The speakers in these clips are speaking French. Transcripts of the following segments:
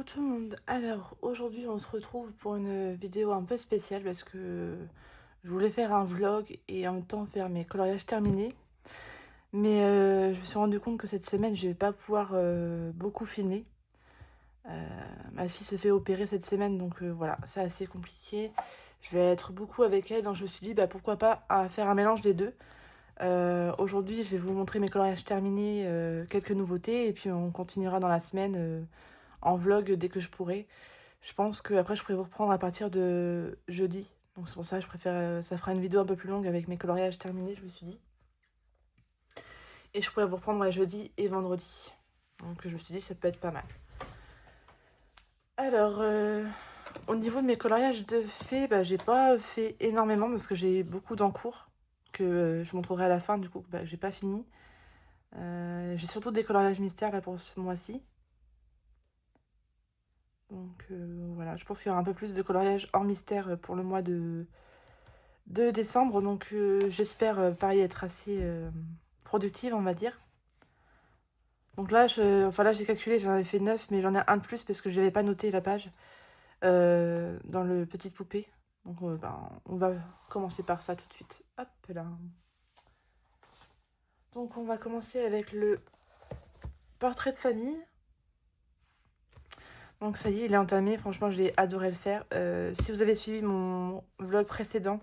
tout le monde. Alors, aujourd'hui, on se retrouve pour une vidéo un peu spéciale parce que je voulais faire un vlog et en même temps faire mes coloriages terminés. Mais je me suis rendu compte que cette semaine, je vais pas pouvoir beaucoup filmer. Ma fille se fait opérer cette semaine, donc voilà, c'est assez compliqué. Je vais être beaucoup avec elle, donc je me suis dit, bah, pourquoi pas faire un mélange des deux. Aujourd'hui, je vais vous montrer mes coloriages terminés, quelques nouveautés, et puis on continuera dans la semaine en vlog dès que je pourrai. Je pense qu'après, je pourrais vous reprendre à partir de jeudi. Donc c'est pour ça que je préfère... ça fera une vidéo un peu plus longue avec mes coloriages terminés, je me suis dit. Et je pourrais vous reprendre jeudi et vendredi. Donc je me suis dit, ça peut être pas mal. Alors, au niveau de mes coloriages de fées, bah, j'ai pas fait énormément parce que j'ai beaucoup d'encours que je montrerai à la fin, du coup, bah, j'ai pas fini. J'ai surtout des coloriages mystères là pour ce mois-ci. Donc voilà, je pense qu'il y aura un peu plus de coloriage hors mystère pour le mois de décembre. Donc j'espère pareil être assez productive, on va dire. Donc là, là j'ai calculé, j'en avais fait 9, mais j'en ai un de plus parce que je n'avais pas noté la page dans le petite poupée. Donc on va commencer par ça tout de suite. Hop là. Donc on va commencer avec le portrait de famille. Donc ça y est, il est entamé. Franchement, j'ai adoré le faire. Si vous avez suivi mon vlog précédent,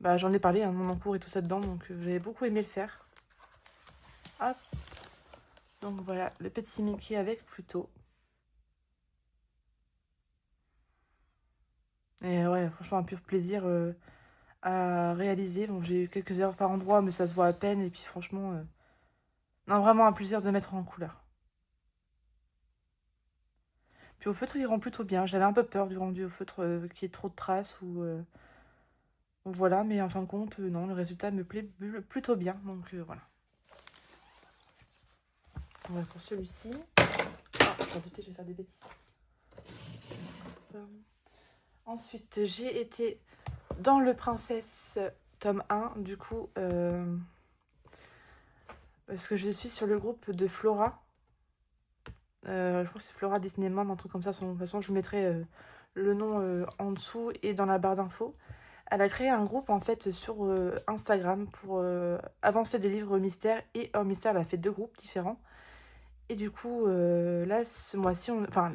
bah, j'en ai parlé, hein, mon encours et tout ça dedans. Donc j'avais beaucoup aimé le faire. Hop. Donc voilà, le petit Mickey avec Pluto. Et ouais, franchement, un pur plaisir à réaliser. Bon, j'ai eu quelques erreurs par endroit, mais ça se voit à peine. Et puis franchement, non, vraiment un plaisir de mettre en couleur. Puis au feutre, il rend plutôt bien. J'avais un peu peur du rendu au feutre qu'il y ait trop de traces ou voilà, mais en fin de compte, non, le résultat me plaît plutôt bien. Donc voilà. On va pour celui-ci. Ah, je vais je vais faire des bêtises. Ensuite, j'ai été dans le Princesse tome 1, du coup, parce que je suis sur le groupe de Flora. Je crois que c'est Flora Disney Mom, un truc comme ça. De toute façon, je vous mettrai le nom en dessous et dans la barre d'infos. Elle a créé un groupe en fait sur Instagram pour avancer des livres mystères et hors mystère. Elle a fait deux groupes différents. Et du coup, là, ce mois-ci, enfin,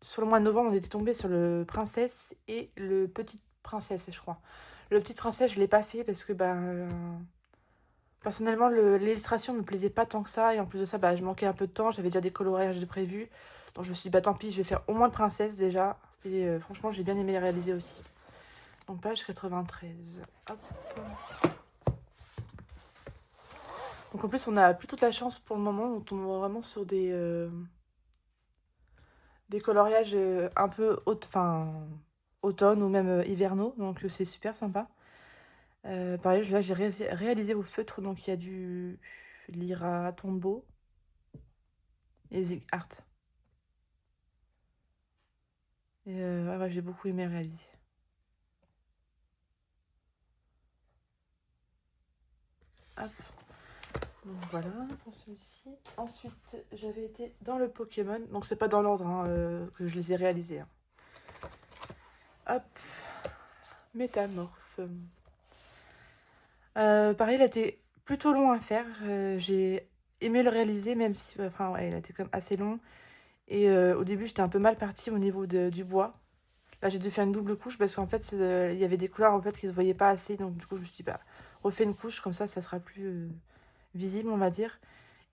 sur le mois de novembre, on était tombé sur le Princesse et le Petite Princesse, je crois. Le Petite Princesse, je ne l'ai pas fait parce que personnellement, l'illustration ne me plaisait pas tant que ça. Et en plus de ça, bah, je manquais un peu de temps. J'avais déjà des coloriages de prévus. Donc je me suis dit, bah tant pis, je vais faire au moins de Princesse déjà. Et franchement, j'ai bien aimé les réaliser aussi. Donc page 93. Hop. Donc en plus, on a plutôt de la chance pour le moment. On tombe vraiment sur des coloriages un peu automne ou même hivernaux. Donc c'est super sympa. Pareil, là j'ai réalisé au feutre. Donc il y a du Lyra Tombow et Zig Art. Et ouais, j'ai beaucoup aimé réaliser. Hop. Donc voilà pour celui-ci. Ensuite, j'avais été dans le Pokémon. Donc c'est pas dans l'ordre hein, que je les ai réalisés. Hein. Hop. Métamorphe. Pareil, il a été plutôt long à faire. J'ai aimé le réaliser, même si enfin, ouais, il a été quand même assez long. Et au début, j'étais un peu mal partie au niveau du bois. Là, j'ai dû faire une double couche parce qu'en fait, il y avait des couleurs en fait, qui ne se voyaient pas assez. Donc du coup, je me suis dit, bah, refais une couche, comme ça sera plus visible, on va dire.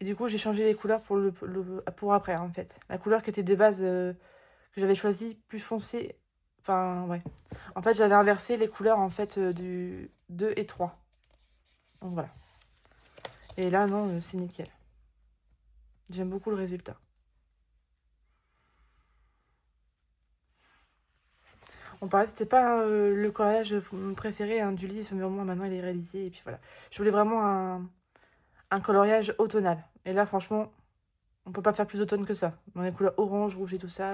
Et du coup, j'ai changé les couleurs pour après, en fait. La couleur qui était de base, que j'avais choisie, plus foncée. Enfin, ouais. En fait, j'avais inversé les couleurs, en fait, du 2 et 3. Donc voilà. Et là, non, c'est nickel. J'aime beaucoup le résultat. On parlait, c'était pas le coloriage préféré hein, du livre, mais au moins maintenant il est réalisé. Et puis voilà. Je voulais vraiment un coloriage automnal. Et là, franchement, on peut pas faire plus automne que ça. Dans les couleurs orange, rouge et tout ça.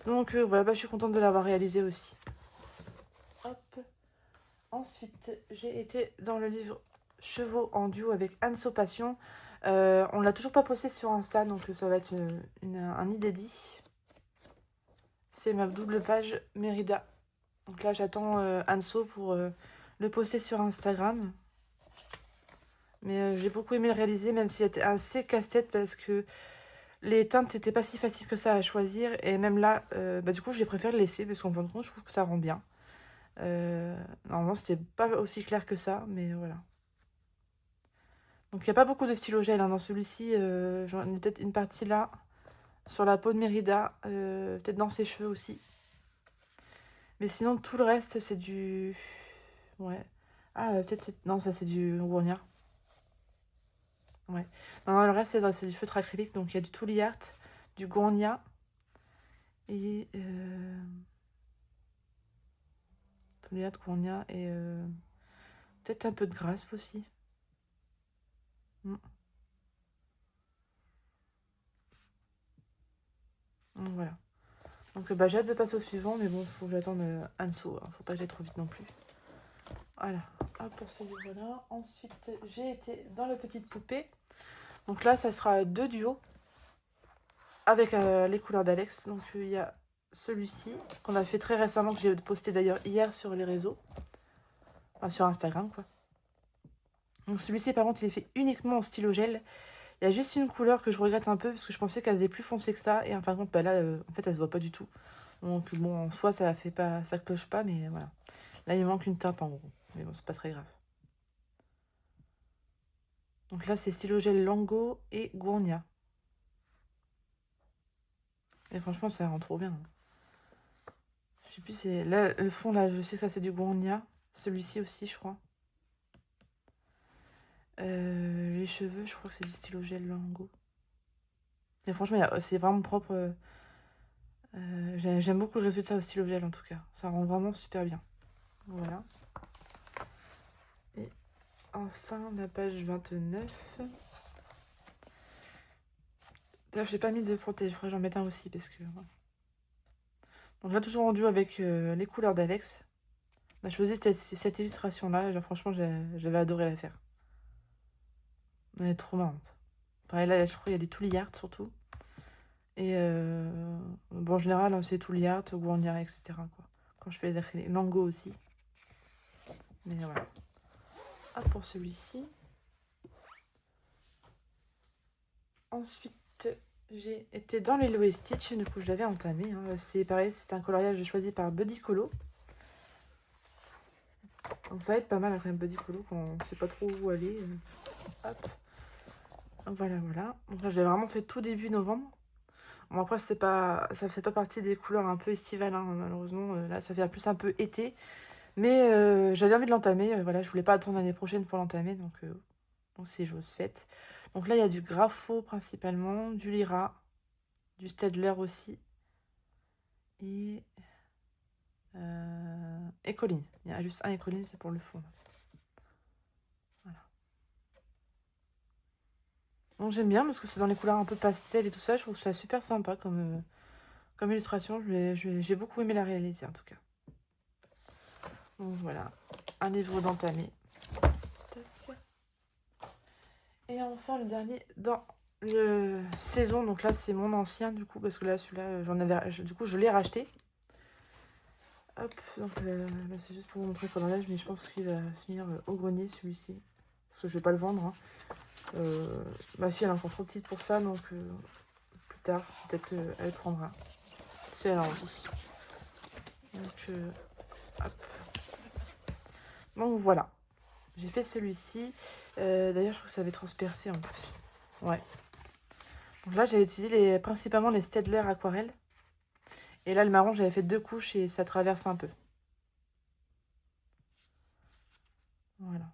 Donc voilà, bah, je suis contente de l'avoir réalisé aussi. Hop. Ensuite, j'ai été dans le livre Chevaux en duo avec Anso Passion. On l'a toujours pas posté sur Insta, donc ça va être un inédit. c'est ma double page Mérida. Donc là, j'attends Anso pour le poster sur Instagram. Mais j'ai beaucoup aimé le réaliser, même s'il était assez casse-tête parce que les teintes n'étaient pas si faciles que ça à choisir. Et même là, du coup, j'ai préféré le laisser parce qu'en fin de compte, je trouve que ça rend bien. Normalement, c'était pas aussi clair que ça, mais voilà. Donc, il n'y a pas beaucoup de stylo gel hein, dans celui-ci. J'en ai peut-être une partie là, sur la peau de Mérida, peut-être dans ses cheveux aussi. Mais sinon, tout le reste, c'est du... Ouais. Ah, peut-être c'est... Non, ça, c'est du Gournia. Ouais. Non, le reste, c'est du feutre acrylique. Donc, il y a du Tooly Art, du Gournia et... Tooly Art, Gournia et... peut-être un peu de Grasp aussi. Mm. Donc, voilà. Donc, j'ai hâte de passer au suivant. Mais bon, faut que j'attende Anso. Hein. Faut pas que j'aille trop vite non plus. Voilà. Hop, pour celui voilà. Ensuite, j'ai été dans la petite poupée. Donc là, ça sera 2 duos. Avec les couleurs d'Alex. Donc il y a celui-ci qu'on a fait très récemment, que j'ai posté d'ailleurs hier sur les réseaux. Enfin sur Instagram quoi. Donc celui-ci par contre il est fait uniquement en stylo gel. Il y a juste une couleur que je regrette un peu parce que je pensais qu'elle faisait plus foncé que ça. Et en fin de compte là en fait elle se voit pas du tout. Donc bon en soi ça fait pas, ça cloche pas mais voilà. Là il manque une teinte en gros. Mais bon c'est pas très grave. Donc là c'est stylo gel Lango et Gournia. Et franchement ça rend trop bien. Je sais plus c'est... Là le fond là je sais que ça c'est du Gournia. Celui-ci aussi je crois. Les cheveux, je crois que c'est du stylo gel Lango. Et franchement, c'est vraiment propre. J'aime beaucoup le résultat au stylo gel en tout cas. Ça rend vraiment super bien. Voilà. Et enfin, la page 29. D'ailleurs, je n'ai pas mis de protège. Je crois que j'en mette un aussi parce que... Voilà. Donc là, toujours rendu avec les couleurs d'Alex. Bah, je faisais cette illustration-là. Franchement, j'avais adoré la faire. Elle est trop marrante. Pareil, là, je crois qu'il y a des Tooly Art surtout. Et bon, en général, hein, c'est Tooly Art, Gournia, etc. Quoi. Quand je fais les Lango aussi. Mais voilà. Ah, pour celui-ci. Ensuite, j'ai été dans les Lilo et Stitch. Du coup, je l'avais entamé. Hein. C'est pareil, c'est un coloriage choisi par Buddy Colo. Donc ça va être pas mal après un Buddy Colo quand on ne sait pas trop où aller. Hop. Voilà, voilà. Donc là, je l'ai vraiment fait tout début novembre. Bon, après, ça fait pas partie des couleurs un peu estivales, hein, malheureusement. Là, ça fait plus un peu été. Mais j'avais envie de l'entamer. Voilà, je voulais pas attendre l'année prochaine pour l'entamer. Donc c'est chose faite. Donc là, il y a du Grapho principalement, du Lyra, du Staedtler aussi. Et Écoline. Il y a juste un Écoline, c'est pour le fond. Voilà. Donc j'aime bien parce que c'est dans les couleurs un peu pastel et tout ça. Je trouve ça super sympa comme illustration. J'ai beaucoup aimé la réaliser en tout cas. Donc voilà, un livre d'entamé. Et enfin le dernier dans le saison. Donc là c'est mon ancien du coup parce que là celui-là du coup je l'ai racheté. Hop, donc là c'est juste pour vous montrer le coloriage, mais je pense qu'il va finir au grenier celui-ci. Parce que je vais pas le vendre. Hein. Ma fille elle est encore trop petite pour ça, donc plus tard peut-être elle prendra. Si elle a envie. Donc, hop. Donc voilà. J'ai fait celui-ci. D'ailleurs je trouve que ça avait transpercé en plus. Ouais. Donc là j'avais utilisé principalement les Staedtler aquarelles. Et là le marron j'avais fait 2 couches et ça traverse un peu. Voilà.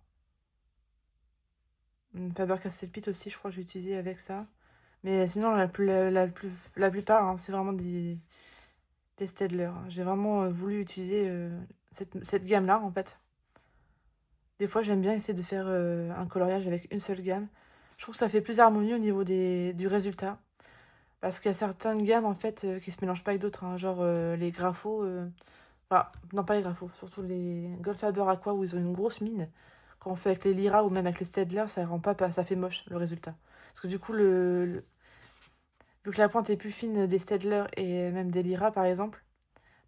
Faber-Castell Pit aussi, je crois que j'ai utilisé avec ça. Mais sinon, la plupart, hein, c'est vraiment des Staedtler. J'ai vraiment voulu utiliser cette gamme-là, en fait. Des fois, j'aime bien essayer de faire un coloriage avec une seule gamme. Je trouve que ça fait plus harmonieux au niveau du résultat. Parce qu'il y a certaines gammes, en fait, qui se mélangent pas avec d'autres. Hein, genre les Grapho... Enfin, non, pas les Grapho, surtout les Goldfaber Aqua, où ils ont une grosse mine. Quand on fait avec les Lyra ou même avec les Staedtler, ça rend pas, ça fait moche le résultat. Parce que du coup, vu que la pointe est plus fine des Staedtler et même des Lyra par exemple,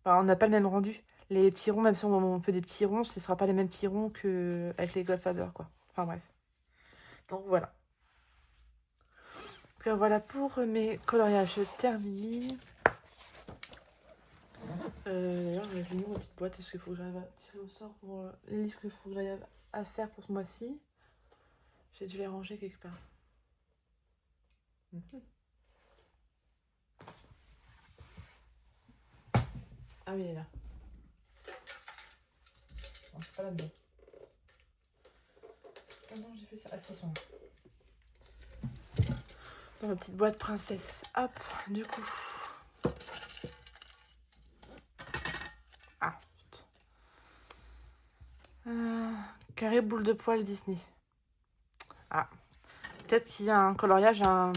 Bah, on n'a pas le même rendu. Les petits ronds, même si on fait des petits ronds, ce ne sera pas les mêmes petits ronds qu'avec les Golf Faber, quoi. Enfin bref. Donc voilà. Donc voilà pour mes coloriages terminés. D'ailleurs, j'ai mis ma petite boîte. Est-ce qu'il faut que j'arrive à tirer au sort pour les livres qu'il faut que j'arrive à faire pour ce mois-ci? J'ai dû les ranger quelque part. Ah oui, il est là. Non, c'est pas là-dedans. Ah non, j'ai fait ça. Ah, c'est son. Dans ma petite boîte princesse. Hop, du coup. Ah, putain. Carré boule de poil Disney. Ah, peut-être qu'il y a un coloriage un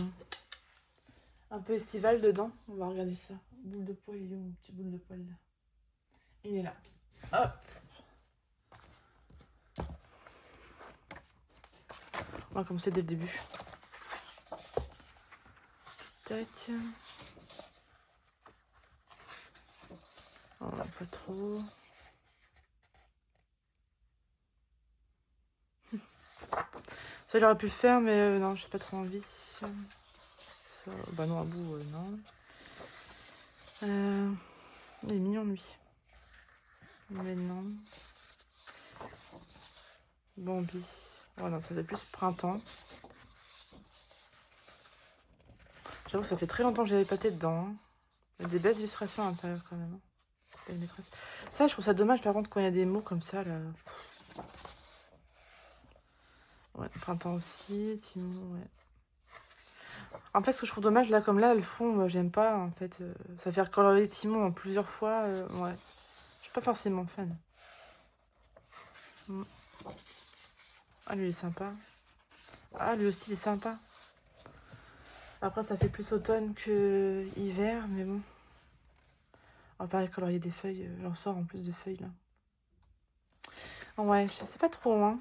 peu estival dedans. On va regarder ça. Boule de poil, il est où mon petit boule de poil là? Il est là. Hop. On va commencer dès le début. Tac. Oh, pas trop. Ça, j'aurais pu le faire, mais non, j'ai pas trop envie. Ça, bah non, à bout, non. Il est mignon, lui. Mais non. Bambi. Oh non, ça fait plus printemps. J'avoue que ça fait très longtemps que j'avais pâté dedans. Hein. Il y a des belles illustrations à l'intérieur, quand même. Belle maîtresse. Ça, je trouve ça dommage, par contre, quand il y a des mots comme ça, là. Ouais, printemps aussi, Timon, ouais. En fait, ce que je trouve dommage, là, comme là, le fond, j'aime pas, en fait. Ça fait recolorier Timon en plusieurs fois, ouais. Je suis pas forcément fan. Ah, lui, il est sympa. Ah, lui aussi, il est sympa. Après, ça fait plus automne que hiver, mais bon. On va pas colorier des feuilles. J'en sors en plus de feuilles, là. Ouais, je sais pas trop, hein.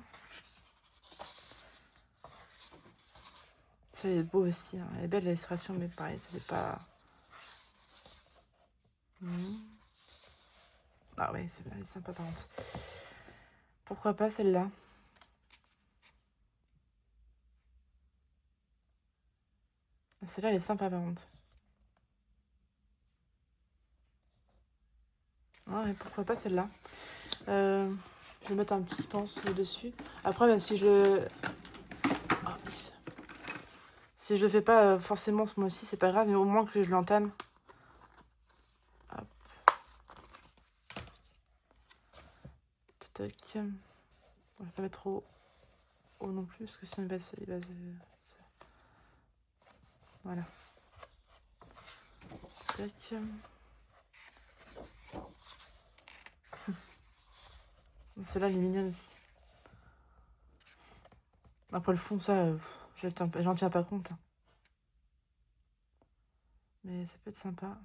Ça, il est beau aussi. Hein. Elle est belle, l'illustration, mais pareil, ça fait pas... Ah ouais, c'est sympa, par contre. Pourquoi pas celle-là? Celle-là, elle est sympa, par contre. Ah ouais, pourquoi pas celle-là? Je vais mettre un petit pince dessus. Après, même si je... Ah, si je le fais pas forcément ce mois-ci, c'est pas grave, mais au moins que je l'entame. Hop. Tac. On va pas mettre trop haut non plus, parce que sinon il va voilà. Tac. Celle-là, elle est mignonne aussi. Après le fond, ça, j'en tiens pas compte. Hein. Mais ça peut être sympa.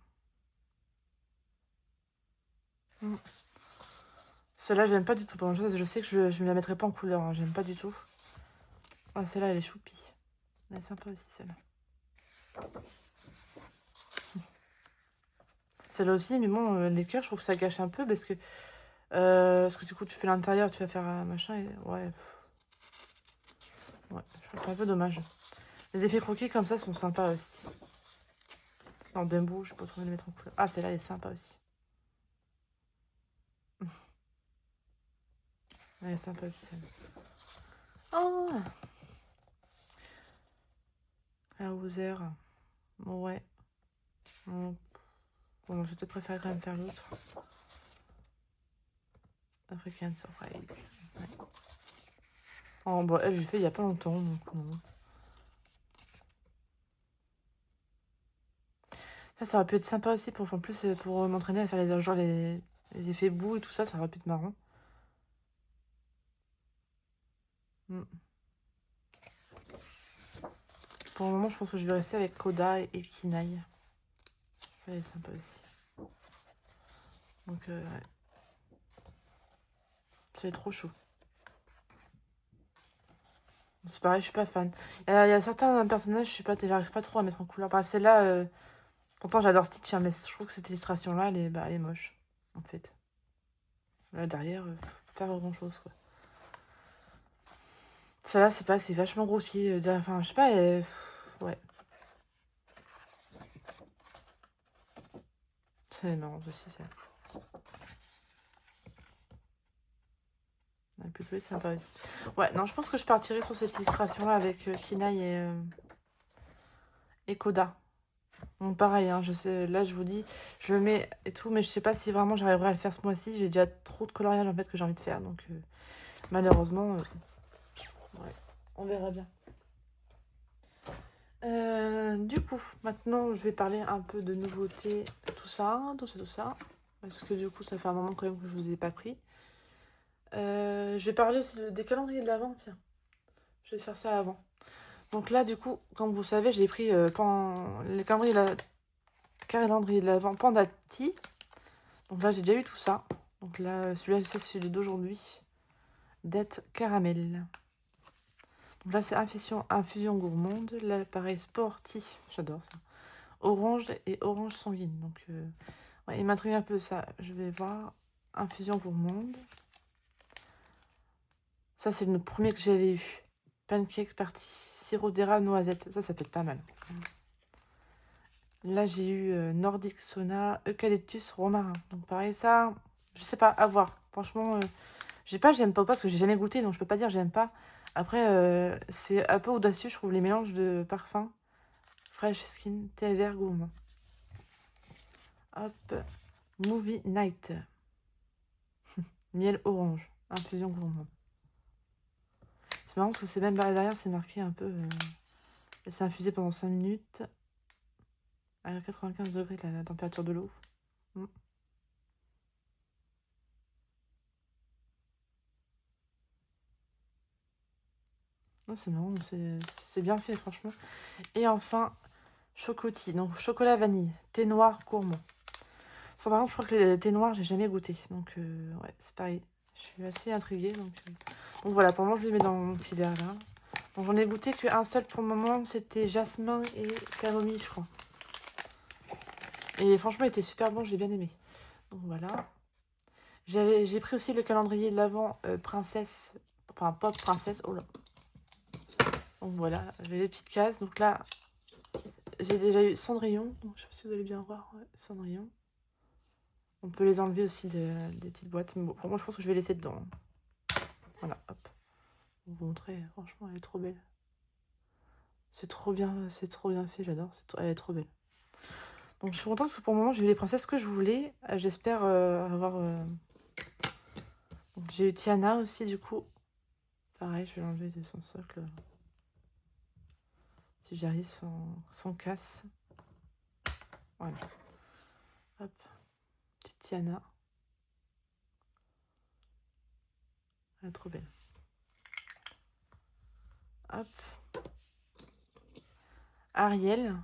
Celle-là, j'aime pas du tout. Je sais que je me la mettrai pas en couleur. Hein. J'aime pas du tout. Ah, celle-là, elle est choupie. Elle est sympa aussi, celle-là. Celle-là aussi, mais bon, les cœurs, je trouve que ça gâche un peu parce que du coup, tu fais l'intérieur, tu vas faire un machin et... Ouais. Ouais, je trouve que c'est un peu dommage. Les effets croquis comme ça sont sympas aussi. En Dumbo, je peux pas trouver de mettre en couleur. Ah, celle-là, elle est sympa aussi. Elle est sympa aussi, celle-là. Oh la Hauser. Ouais. Bon, je te préfère quand même faire l'autre. African Surprise. Ouais. Oh, bah, j'ai fait il y a pas longtemps, donc non. Ça aurait pu être sympa aussi pour, en plus, pour m'entraîner à faire les effets boue et tout ça, ça aurait pu être marrant. Pour le moment, je pense que je vais rester avec Koda et Kinaï. Elle est sympa aussi. Donc, ouais. C'est trop chaud. C'est pareil, je suis pas fan. Il y a certains personnages, j'arrive pas trop à mettre en couleur. Bah, celle-là, pourtant j'adore Stitch, hein, mais je trouve que cette illustration-là, elle est moche. en fait. Là, derrière, pas grand chose, quoi. Celle-là, c'est pas, c'est vachement grossier. Enfin, je sais pas, ouais. C'est marrant aussi, ça. La plutôt sympa aussi. Ouais, non, je pense que je partirai sur cette illustration-là avec Kinaï et Koda. Bon, pareil, hein, je sais, là, je vous dis, je le mets et tout, mais je sais pas si vraiment j'arriverai à le faire ce mois-ci. J'ai déjà trop de coloriage, en fait, que j'ai envie de faire, donc malheureusement, ouais, on verra bien. Du coup, maintenant, je vais parler un peu de nouveautés, tout ça, parce que du coup, ça fait un moment quand même que je vous ai pas pris. Je vais parler aussi des calendriers de l'Avent, tiens. Je vais faire ça avant. Donc là, du coup, comme vous savez, j'ai pris les calendriers de l'Avent Pandati. Donc là, j'ai déjà eu tout ça. Donc là, celui-là, c'est celui d'aujourd'hui. Date caramel. Donc là, c'est infusion gourmande. Là, pareil, sportif. J'adore ça. Orange et orange sanguine. Donc, ouais, il m'intrigue un peu ça. Je vais voir. Infusion gourmande. Ça, c'est le premier que j'avais eu. Pancake party. Sirop d'érable noisette. Ça peut être pas mal. Là, j'ai eu Nordic Sauna, Eucalyptus, Romarin. Donc pareil, ça, je sais pas, à voir. Franchement, j'aime pas parce que j'ai jamais goûté, donc je peux pas dire j'aime pas. Après, c'est un peu audacieux, je trouve, les mélanges de parfums. Fresh Skin, thé vert gourmand. Hop, Movie Night. Miel orange, infusion gourmand. C'est marrant parce que c'est même derrière, c'est marqué un peu... c'est infusé pendant 5 minutes à 95 degrés la température de l'eau. Mm. Ah, c'est marrant, c'est bien fait, franchement. Et enfin, chocotis, donc chocolat vanille, thé noir gourmand. Ça, par contre, je crois que les thés noirs, j'ai jamais goûté. Donc, ouais, c'est pareil. Je suis assez intriguée. Donc voilà, pour moi, je les mets dans mon petit verre là. Donc, j'en ai goûté qu'un seul pour le moment. C'était jasmin et camomille, je crois. Et franchement, il était super bon, j'ai bien aimé. Donc voilà. J'ai pris aussi le calendrier de l'Avent princesse. Enfin, pop princesse. Oh là. Donc voilà, j'ai les petites cases. Donc là, j'ai déjà eu Cendrillon. Donc, je sais pas si vous allez bien voir. Ouais, Cendrillon. On peut les enlever aussi des petites boîtes. Mais bon, pour moi, je pense que je vais laisser dedans. Voilà, hop. Pour vous montrer, franchement, elle est trop belle. C'est trop bien fait, j'adore. Elle est trop belle. Donc, je suis contente parce que pour le moment, j'ai eu les princesses que je voulais. J'espère avoir... Donc, j'ai eu Tiana aussi, du coup. Pareil, je vais l'enlever de son socle. Si j'arrive sans casse. Voilà. Hop. Petite Tiana. Elle est trop belle. Hop. Ariel.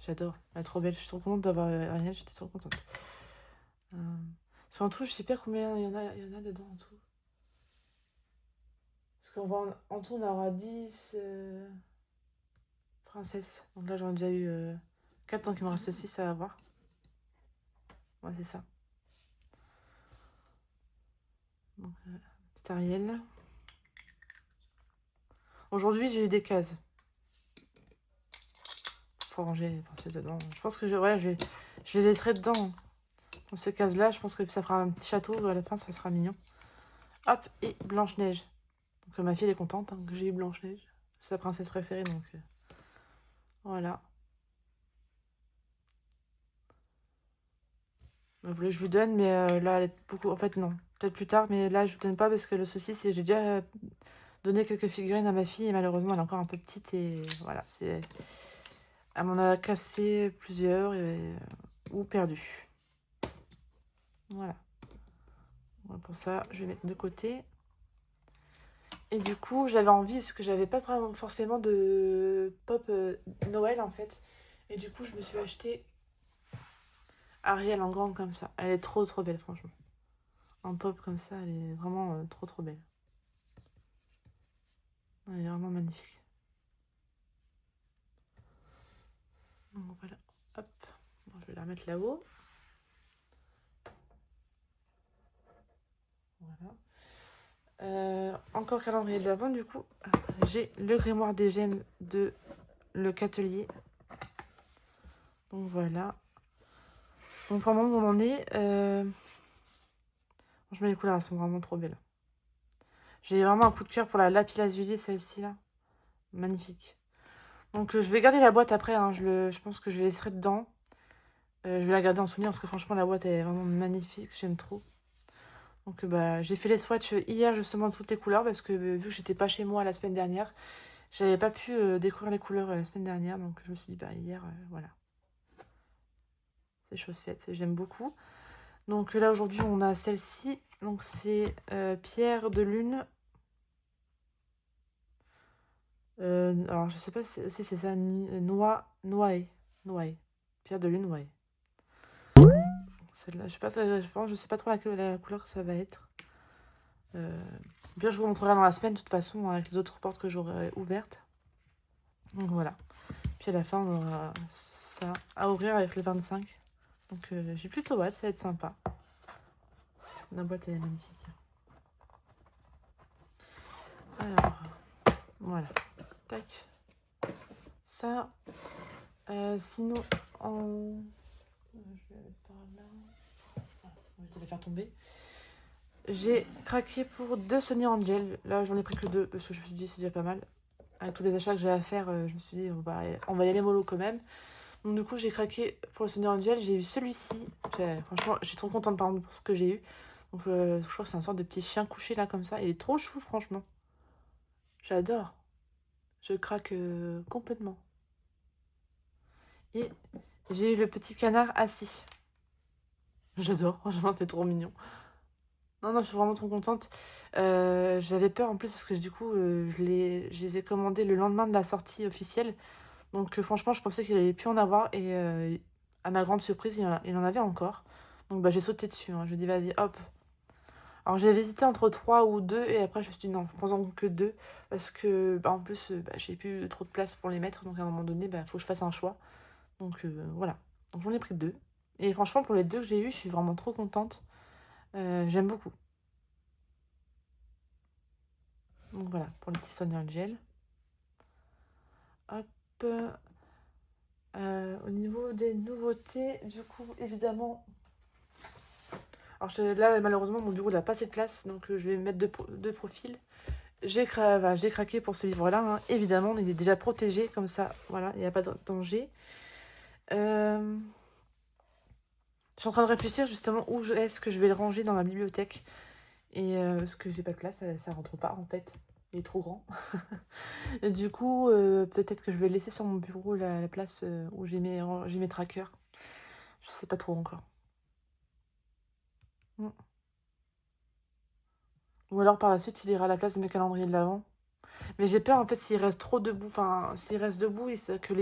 J'adore. Elle est trop belle. Je suis trop contente d'avoir Ariel. J'étais trop contente. En tout, je sais pas combien il y en a dedans en tout. Parce en tout, on aura 10 princesses. Donc là, j'en ai déjà eu 4, donc il me reste 6 à avoir. Ouais, c'est ça. Donc, c'est Ariel. Aujourd'hui, j'ai eu des cases. Pour ranger les princesses dedans. Je pense que je les laisserai dedans. Dans ces cases-là, je pense que ça fera un petit château. À la fin, ça sera mignon. Hop, et Blanche-Neige. Donc ma fille, elle est contente que j'ai eu Blanche-Neige. C'est sa princesse préférée, donc voilà. Vous voulez que je vous donne, mais là, elle est beaucoup... En fait, non. Peut-être plus tard, mais là, je vous donne pas parce que le souci, c'est que j'ai déjà donné quelques figurines à ma fille et malheureusement, elle est encore un peu petite et voilà. Elle m'en a cassé plusieurs ou perdu. Voilà. Pour ça, je vais mettre de côté. Et du coup, j'avais envie, parce que j'avais pas vraiment forcément de pop Noël, en fait. Et du coup, je me suis acheté Ariel en grande comme ça. Elle est trop belle, franchement. En pop comme ça, elle est vraiment trop belle. Elle est vraiment magnifique. Donc voilà, hop. Bon, je vais la remettre là-haut. Encore calendrier de l'Avent, du coup. J'ai le grimoire des gemmes de Le Catelier. Donc voilà. Donc vraiment, on en est. Franchement, les couleurs, elles sont vraiment trop belles. J'ai vraiment un coup de cœur pour la lapis lazuli, celle-ci là. Magnifique. Donc je vais garder la boîte après, hein. Je pense que je la laisserai dedans. Je vais la garder en souvenir parce que franchement, la boîte est vraiment magnifique. J'aime trop. Donc bah, j'ai fait les swatchs hier justement de toutes les couleurs parce que vu que j'étais pas chez moi la semaine dernière, j'avais pas pu découvrir les couleurs la semaine dernière. Donc je me suis dit, bah hier, voilà. C'est chose faite. J'aime beaucoup. Donc là aujourd'hui, on a celle-ci. Donc c'est Pierre de Lune. Alors je sais pas si c'est ça, Noailles. Pierre de Lune, Noailles. Celle-là, je sais pas trop la couleur que ça va être. Bien, je vous montrerai dans la semaine, de toute façon, avec les autres portes que j'aurai ouvertes. Donc voilà. Puis à la fin, on aura ça à ouvrir avec le 25. Donc j'ai plutôt hâte, ça va être sympa. La boîte est magnifique. Alors, voilà. Tac. Ça. Sinon, en... Je vais la mettre par là. Je vais te les faire tomber. J'ai craqué pour 2 Sonny Angel. Là, j'en ai pris que 2 parce que je me suis dit c'est déjà pas mal. Avec tous les achats que j'ai à faire, je me suis dit on va y aller mollo quand même. Donc du coup, j'ai craqué pour le Sonny Angel. J'ai eu celui-ci. Franchement, je suis trop contente par exemple pour ce que j'ai eu. Donc je crois que c'est un sorte de petit chien couché là comme ça. Il est trop chou franchement. J'adore. Je craque complètement. Et j'ai eu le petit canard assis. J'adore, franchement c'est trop mignon. Non, je suis vraiment trop contente. J'avais peur en plus parce que du coup, je les ai commandés le lendemain de la sortie officielle. Donc franchement, je pensais qu'il allait plus en avoir. Et à ma grande surprise, il en avait encore. Donc bah, j'ai sauté dessus, hein. Je lui ai dit, vas-y, hop. Alors j'avais hésité entre 3 ou 2. Et après, je me suis dit, non, prends-en que 2. Parce que, bah, en plus, j'ai plus trop de place pour les mettre. Donc à un moment donné, il faut que je fasse un choix. Donc voilà. Donc j'en ai pris 2. Et franchement, pour les 2 que j'ai eu, je suis vraiment trop contente. J'aime beaucoup. Donc voilà, pour le petit Sonny Angel. Hop. Au niveau des nouveautés, du coup, évidemment... Alors là, malheureusement, mon bureau n'a pas assez de place, donc je vais mettre deux profils. J'ai craqué pour ce livre-là, hein. Évidemment, il est déjà protégé, comme ça, voilà, il n'y a pas de danger. Je suis en train de réfléchir justement où est-ce que je vais le ranger dans ma bibliothèque. Et parce que j'ai pas de place, ça rentre pas en fait. Il est trop grand. Et du coup, peut-être que je vais laisser sur mon bureau la place où j'ai mes trackers. Je sais pas trop encore. Mm. Ou alors par la suite, il ira à la place de mes calendriers de l'Avent. Mais j'ai peur en fait s'il reste trop debout. Enfin, s'il reste debout et que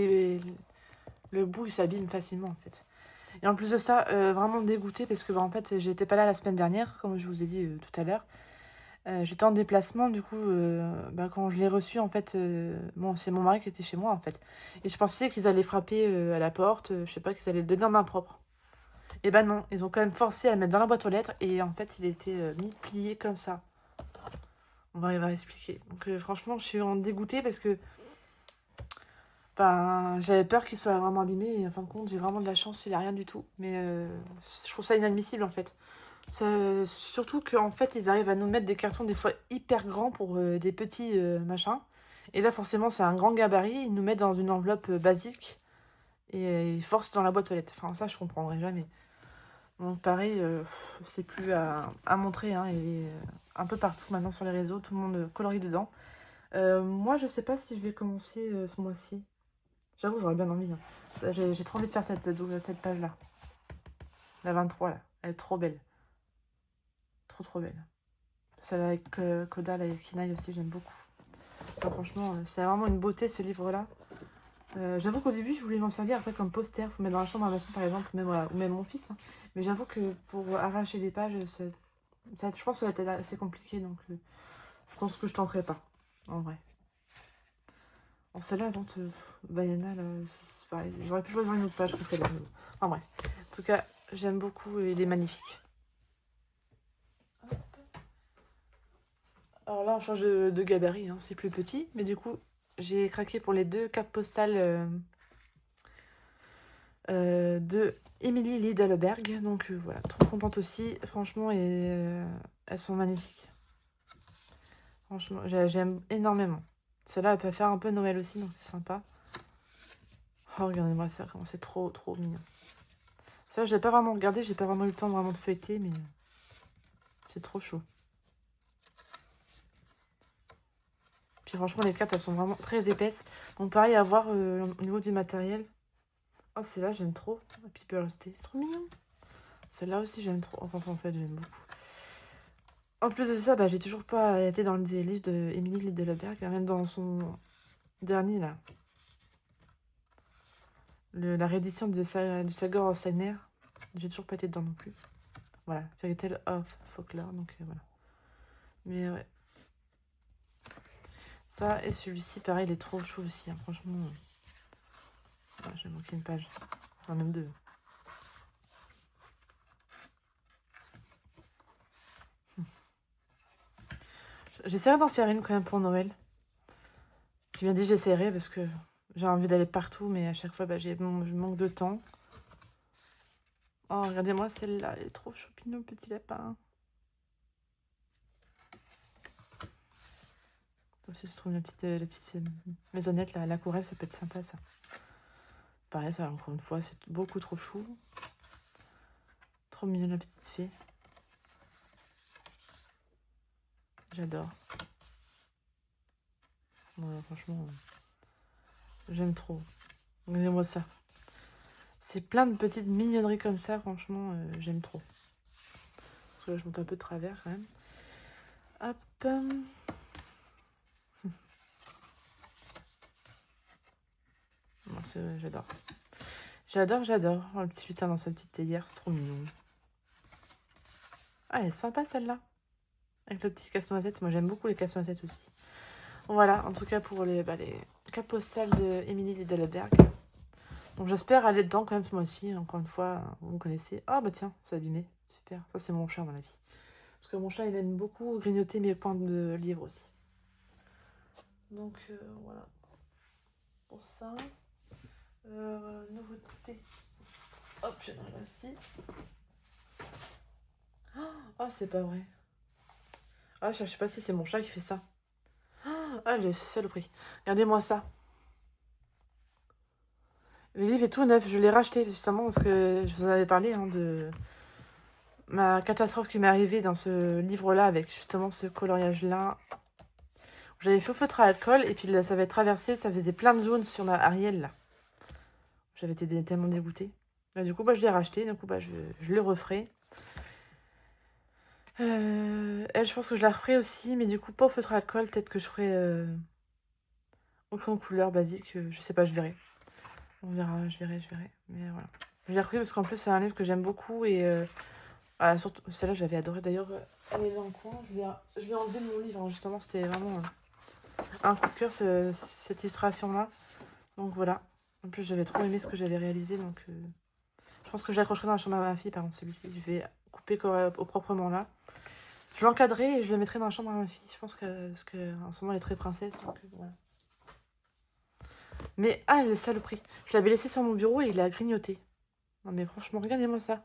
le bout il s'abîme facilement en fait. Et en plus de ça, vraiment dégoûtée parce que en fait, j'étais pas là la semaine dernière, comme je vous ai dit tout à l'heure. J'étais en déplacement, du coup, quand je l'ai reçu, en fait, c'est mon mari qui était chez moi, en fait. Et je pensais qu'ils allaient frapper à la porte, je sais pas, qu'ils allaient le donner en main propre. Et ben non, ils ont quand même forcé à le mettre dans la boîte aux lettres, et en fait, il était mis plié comme ça. On va arriver à expliquer. Donc franchement, je suis en dégoûtée parce que j'avais peur qu'il soit vraiment abîmé, et en fin de compte, j'ai vraiment de la chance, il a rien du tout. Mais je trouve ça inadmissible, en fait. Surtout qu'en fait, ils arrivent à nous mettre des cartons des fois hyper grands pour des petits machins. Et là, forcément, c'est un grand gabarit. Ils nous mettent dans une enveloppe basique et ils forcent dans la boîte aux lettres. Enfin, ça, je comprendrai jamais. Donc, pareil, c'est plus à montrer, hein. Il est un peu partout maintenant sur les réseaux. Tout le monde colorie dedans. Moi, je sais pas si je vais commencer ce mois-ci. J'avoue, j'aurais bien envie, hein. J'ai trop envie de faire cette page-là. La 23, là. Elle est trop belle. Trop belle. Celle avec Kodal et Kinaï aussi, j'aime beaucoup. Enfin, franchement, c'est vraiment une beauté ce livre-là. J'avoue qu'au début, je voulais m'en servir après comme poster pour mettre dans la chambre à ma fille, par exemple, ou même mon fils. Hein. Mais j'avoue que pour arracher les pages, je pense que ça va être assez compliqué. Donc, je pense que je tenterai pas, en vrai. Bon, celle-là, Vaiana, c'est pareil. J'aurais pu choisir une autre page que celle-là. Enfin bref. En tout cas, j'aime beaucoup et il est magnifique. Alors là, on change de gabarit, hein, c'est plus petit. Mais du coup, j'ai craqué pour les 2 cartes postales de Émilie Lidlberg. Donc voilà, trop contente aussi, franchement, et elles sont magnifiques. Franchement, j'aime énormément. Celle-là, elle peut faire un peu Noël aussi, donc c'est sympa. Oh, regardez-moi ça, comment c'est trop mignon. Ça, je l'ai pas vraiment regardé, j'ai pas vraiment eu le temps vraiment de feuilleter, mais c'est trop chaud. Puis franchement, les cartes, elles sont vraiment très épaisses. Donc pareil à voir au niveau du matériel. Oh, celle-là, j'aime trop. People Stay, c'est trop mignon. Celle-là aussi, j'aime trop. Enfin, en fait, j'aime beaucoup. En plus de ça, bah, j'ai toujours pas été dans les livres de Émilie Lidlberg, même dans son dernier, là. La réédition du Sagor Steiner. J'ai toujours pas été dedans non plus. Voilà, Fairy Tale of Folklore, donc voilà. Mais ouais. Ça, et celui-ci, pareil, il est trop chaud aussi, hein, franchement. Ouais, j'ai manqué une page. Enfin, même deux. J'essaierai d'en faire une quand même pour Noël. J'ai bien dit j'essaierai parce que j'ai envie d'aller partout, mais à chaque fois, bah, je manque de temps. Oh, regardez-moi celle-là, elle est trop choupine, petit lapin. Si je trouve la petite maisonnette, là, la courelle, ça peut être sympa, ça. Pareil, ça, encore une fois, c'est beaucoup trop chou. Trop mignonne, la petite fée. J'adore. Ouais, franchement, j'aime trop. Regardez-moi ça. C'est plein de petites mignonneries comme ça, franchement, j'aime trop. Parce que là, je monte un peu de travers, quand même. Hop. J'adore. J'adore. Oh, le petit putain dans sa petite théière, c'est trop mignon. Ah, elle est sympa, celle-là. Avec le petit casse-noisette. Moi, j'aime beaucoup les casse-noisettes aussi. Voilà, en tout cas, pour les cartes postales de Émilie Lidlberg. Donc, j'espère aller dedans quand même ce mois-ci. Encore une fois, vous connaissez. Ah, bah tiens, c'est abîmé. Super. Ça, c'est mon chat, à mon avis. Parce que mon chat, il aime beaucoup grignoter mes coins de livres aussi. Donc, voilà. Pour ça. Nouveauté. Hop, j'ai là aussi. Oh, c'est pas vrai. Ah, je sais pas si c'est mon chat qui fait ça. Ah, le saloperie. Regardez-moi ça. Le livre est tout neuf. Je l'ai racheté justement parce que je vous en avais parlé hein, de ma catastrophe qui m'est arrivée dans ce livre-là avec justement ce coloriage-là. J'avais fait au feutre à alcool et puis là, ça avait traversé, ça faisait plein de jaunes sur ma Ariel là. J'avais été tellement dégoûtée. Là, du coup, bah, je l'ai racheté. Du coup, bah, je le referai. Elle, je pense que je la referai aussi, mais du coup, pas au feutre à alcool. Peut-être que je ferai au crayon de couleur basique. Je sais pas, je verrai. On verra, je verrai. Mais voilà. Je l'ai repris parce qu'en plus, c'est un livre que j'aime beaucoup. Et surtout, celle-là, j'avais adoré. D'ailleurs, elle est dans le coin. Je vais enlever mon livre. Hein, justement, c'était vraiment un coup de cœur, cette illustration-là. Donc voilà. En plus, j'avais trop aimé ce que j'avais réalisé. Donc, je pense que je l'accrocherai dans la chambre à ma fille. Par contre, celui-ci, je vais couper au proprement là. Je l'encadrerai et je le mettrai dans la chambre à ma fille. Je pense parce qu'en ce moment, elle est très princesse. Donc, voilà. Mais, ah, le saloperie. Je l'avais laissé sur mon bureau et il a grignoté. Non, mais franchement, regardez-moi ça.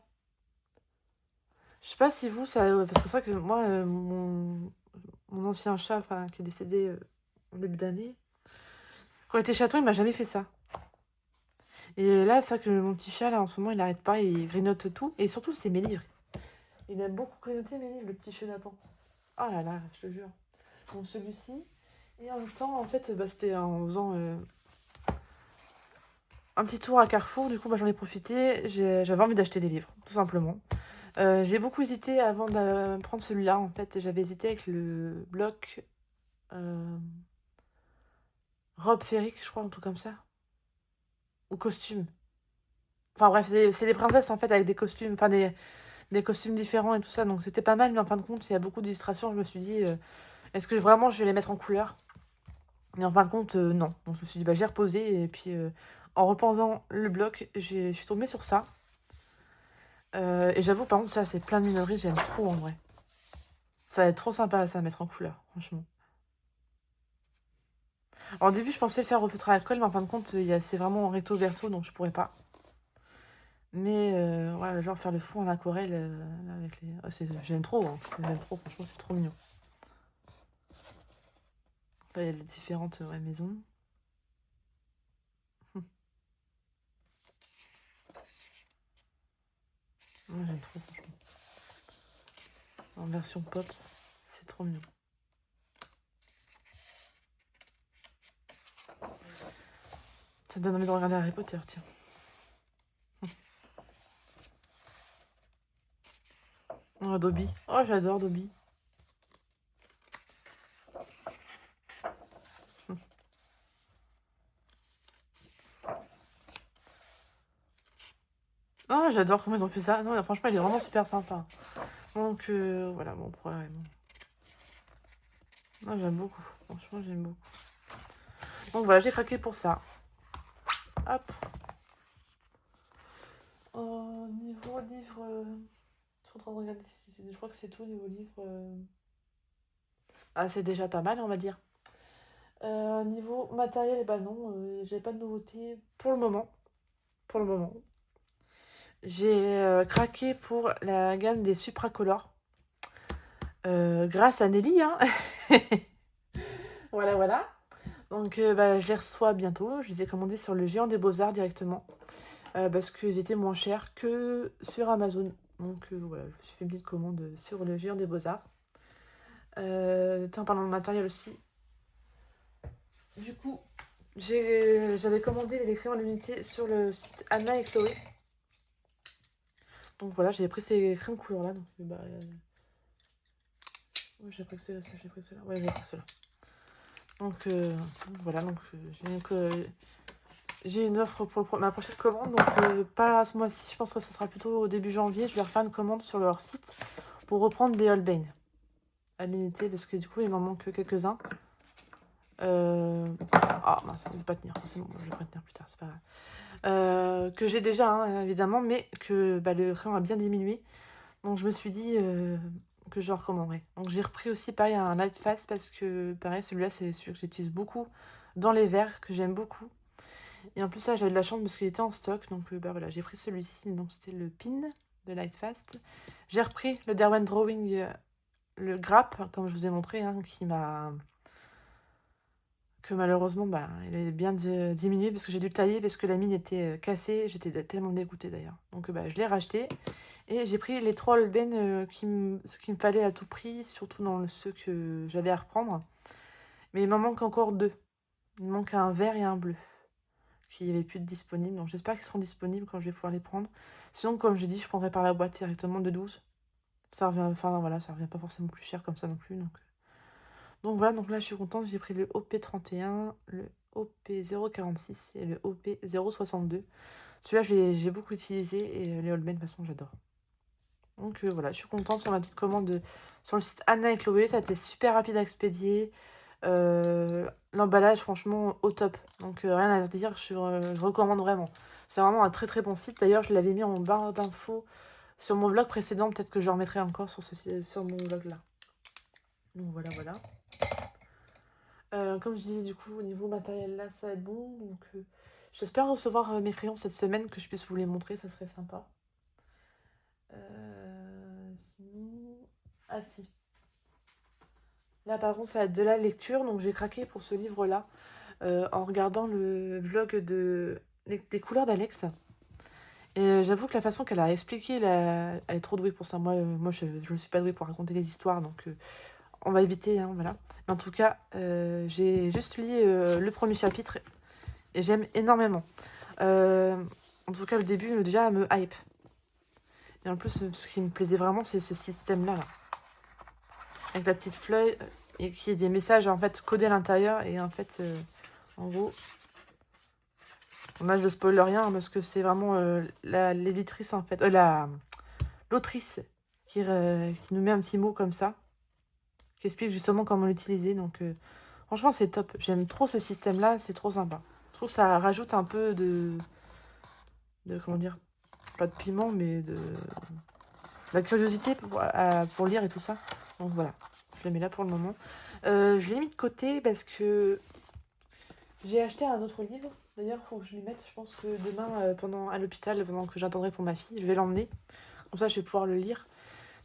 Je sais pas si vous, ça... Parce que c'est vrai que moi, mon ancien chat, enfin, qui est décédé en début d'année, quand il était chaton, il m'a jamais fait ça. Et là, c'est vrai que mon petit chat, là, en ce moment, il n'arrête pas, il grignote tout. Et surtout, c'est mes livres. Il aime beaucoup grignoter mes livres, le petit chenapan. Oh là là, je te jure. Donc celui-ci. Et en même temps, en fait, bah, c'était en faisant un petit tour à Carrefour. Du coup, bah, j'en ai profité. J'avais envie d'acheter des livres, tout simplement. J'ai beaucoup hésité avant de prendre celui-là. En fait, j'avais hésité avec le bloc robe féerique, je crois, un truc comme ça. Ou costume. Enfin bref, c'est des princesses en fait avec des costumes, enfin des costumes différents et tout ça. Donc c'était pas mal, mais en fin de compte, il y a beaucoup d'illustrations. Je me suis dit, est-ce que vraiment je vais les mettre en couleur? Et en fin de compte, non. Donc je me suis dit, bah j'ai reposé. Et puis en repensant le bloc, je suis tombée sur ça. Et j'avoue, par contre, ça, c'est plein de minerais, j'aime trop en vrai. Ça va être trop sympa ça à mettre en couleur, franchement. Alors au début, je pensais faire au feutre à colle, mais en fin de compte, c'est vraiment en recto verso, donc je pourrais pas. Mais ouais, genre faire le fond en aquarelle là, avec les... Oh, j'aime trop, hein. J'aime trop, franchement, c'est trop mignon. Là, il y a les différentes ouais, maisons. Moi, j'aime trop, franchement. En version pop, c'est trop mignon. Ça me donne envie de regarder Harry Potter, tiens. Oh, Dobby. Oh, j'adore Dobby. Oh, j'adore comment ils ont fait ça. Non, franchement, il est vraiment super sympa. Donc, voilà, mon problème. Moi, j'aime beaucoup. Franchement, j'aime beaucoup. Donc, voilà, j'ai craqué pour ça. Hop. Niveau livre... Je suis en train de regarder. Je crois que c'est tout niveau livre. Ah, c'est déjà pas mal, on va dire. Niveau matériel, bah non, j'ai pas de nouveauté pour le moment. Pour le moment. J'ai craqué pour la gamme des Supracolor. Grâce à Nelly, hein. Voilà, voilà. Donc, bah, je les reçois bientôt. Je les ai commandés sur le Géant des Beaux-Arts directement. Parce qu'ils étaient moins chers que sur Amazon. Donc, voilà, je me suis fait une petite commande sur le Géant des Beaux-Arts. En parlant de matériel aussi. Du coup, j'avais commandé les crayons à l'unité sur le site Anna et Chloé. Donc voilà, j'ai pris ces crayons de couleur là. Donc, bah, ouais, j'ai pris ceux-là. Ouais, j'ai pris ceux-là. Donc voilà, donc j'ai une offre pour ma prochaine commande. Donc pas ce mois-ci, je pense que ça sera plutôt au début janvier. Je vais refaire une commande sur leur site pour reprendre des Holbein à l'unité parce que du coup il m'en manque quelques-uns. Ah mince, ça ne veut pas tenir. C'est bon, je vais pas tenir plus tard, c'est pas grave. Que j'ai déjà hein, évidemment, mais que bah, le crayon a bien diminué. Donc je me suis dit que je le recommanderais. Donc j'ai repris aussi pareil un Light Fast parce que pareil celui-là c'est celui que j'utilise beaucoup dans les verres, que j'aime beaucoup. Et en plus là j'avais de la chance parce qu'il était en stock. Donc bah voilà, j'ai pris celui-ci. Donc c'était le pin de Light Fast. J'ai repris le Derwent Drawing, le grappe, comme je vous ai montré, hein, que malheureusement bah, il est bien diminué parce que j'ai dû le tailler parce que la mine était cassée. J'étais tellement dégoûtée d'ailleurs. Donc bah, je l'ai racheté. Et j'ai pris les 3 Holbein qu'il me fallait à tout prix, surtout dans ceux que j'avais à reprendre. Mais il m'en manque encore 2. Il me manque un vert et un bleu, qui n'y avait plus de disponibles. Donc j'espère qu'ils seront disponibles quand je vais pouvoir les prendre. Sinon, comme j'ai dit, je prendrai par la boîte directement de 12. Ça revient, enfin voilà, ça revient pas forcément plus cher comme ça non plus. Donc voilà, donc là je suis contente, j'ai pris le OP31, le OP046 et le OP062. Celui-là, j'ai beaucoup utilisé et les Holbein, de toute façon, j'adore. Donc voilà, je suis contente sur ma petite commande sur le site Anna et Chloé. Ça a été super rapide à expédier. L'emballage, franchement, au top. Donc rien à dire, je recommande vraiment. C'est vraiment un très très bon site. D'ailleurs, je l'avais mis en barre d'infos sur mon vlog précédent. Peut-être que je le remettrai encore sur mon vlog là. Donc voilà, voilà. Comme je disais, du coup, au niveau matériel là, ça va être bon. Donc j'espère recevoir mes crayons cette semaine, que je puisse vous les montrer. Ça serait sympa. Sinon... Ah si. Là, par contre, ça va être de la lecture. Donc, j'ai craqué pour ce livre-là en regardant le vlog des couleurs d'Alex. Et j'avoue que la façon qu'elle a expliqué, elle est trop douée pour ça. Moi je ne suis pas douée pour raconter des histoires. Donc, on va éviter. Hein, voilà. Mais en tout cas, j'ai juste lu le premier chapitre et j'aime énormément. En tout cas, le début, déjà, me hype. Et en plus, ce qui me plaisait vraiment, c'est ce système-là. Là. Avec la petite fleuille et qui est des messages en fait codés à l'intérieur et en fait en gros là je spoil rien parce que c'est vraiment l'éditrice en fait l'autrice qui nous met un petit mot comme ça qui explique justement comment l'utiliser. Donc franchement c'est top, j'aime trop ce système là, c'est trop sympa. Je trouve que ça rajoute un peu de comment dire, pas de piment mais de la curiosité pour lire et tout ça. Donc voilà, je le mets là pour le moment. Je l'ai mis de côté parce que j'ai acheté un autre livre. D'ailleurs, il faut que je m'y mette. Je pense que demain, à l'hôpital, pendant que j'attendrai pour ma fille, je vais l'emmener. Comme ça, je vais pouvoir le lire.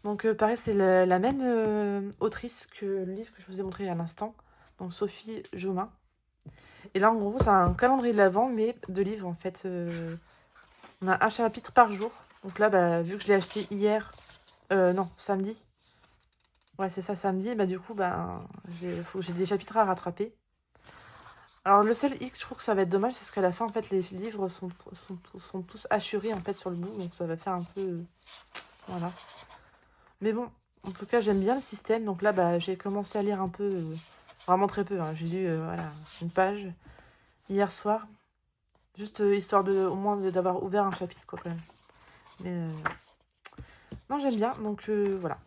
Donc pareil, c'est la même autrice que le livre que je vous ai montré à l'instant. Donc Sophie Jomain. Et là, en gros, c'est un calendrier de l'Avent, mais de livres, en fait. On a un chapitre par jour. Donc là, bah, vu que je l'ai acheté hier, non, samedi. Ouais, c'est ça, samedi. Bah, du coup, bah, j'ai des chapitres à rattraper. Alors, le seul hic, je trouve que ça va être dommage, c'est qu'à la fin, en fait, les livres sont tous hachurés, en fait, sur le bout. Donc, ça va faire un peu... voilà. Mais bon, en tout cas, j'aime bien le système. Donc là, bah, j'ai commencé à lire un peu... vraiment très peu, hein. J'ai lu, voilà, une page hier soir. Juste histoire au moins d'avoir ouvert un chapitre, quoi, quand même. Mais... non, j'aime bien. Donc, voilà.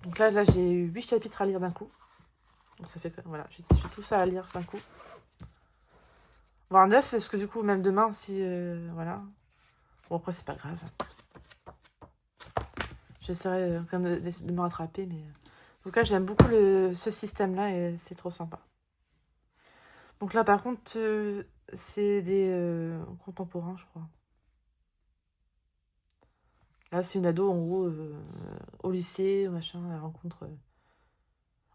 Donc là j'ai 8 chapitres à lire d'un coup. Donc ça fait que, voilà, j'ai tout ça à lire d'un coup. Voire 9, parce que du coup, même demain, si... voilà. Bon, après, c'est pas grave. J'essaierai quand même de me rattraper, mais... en tout cas, j'aime beaucoup ce système-là et c'est trop sympa. Donc là, par contre, c'est des contemporains, je crois. Là, c'est une ado, en gros, au lycée, machin, elle rencontre...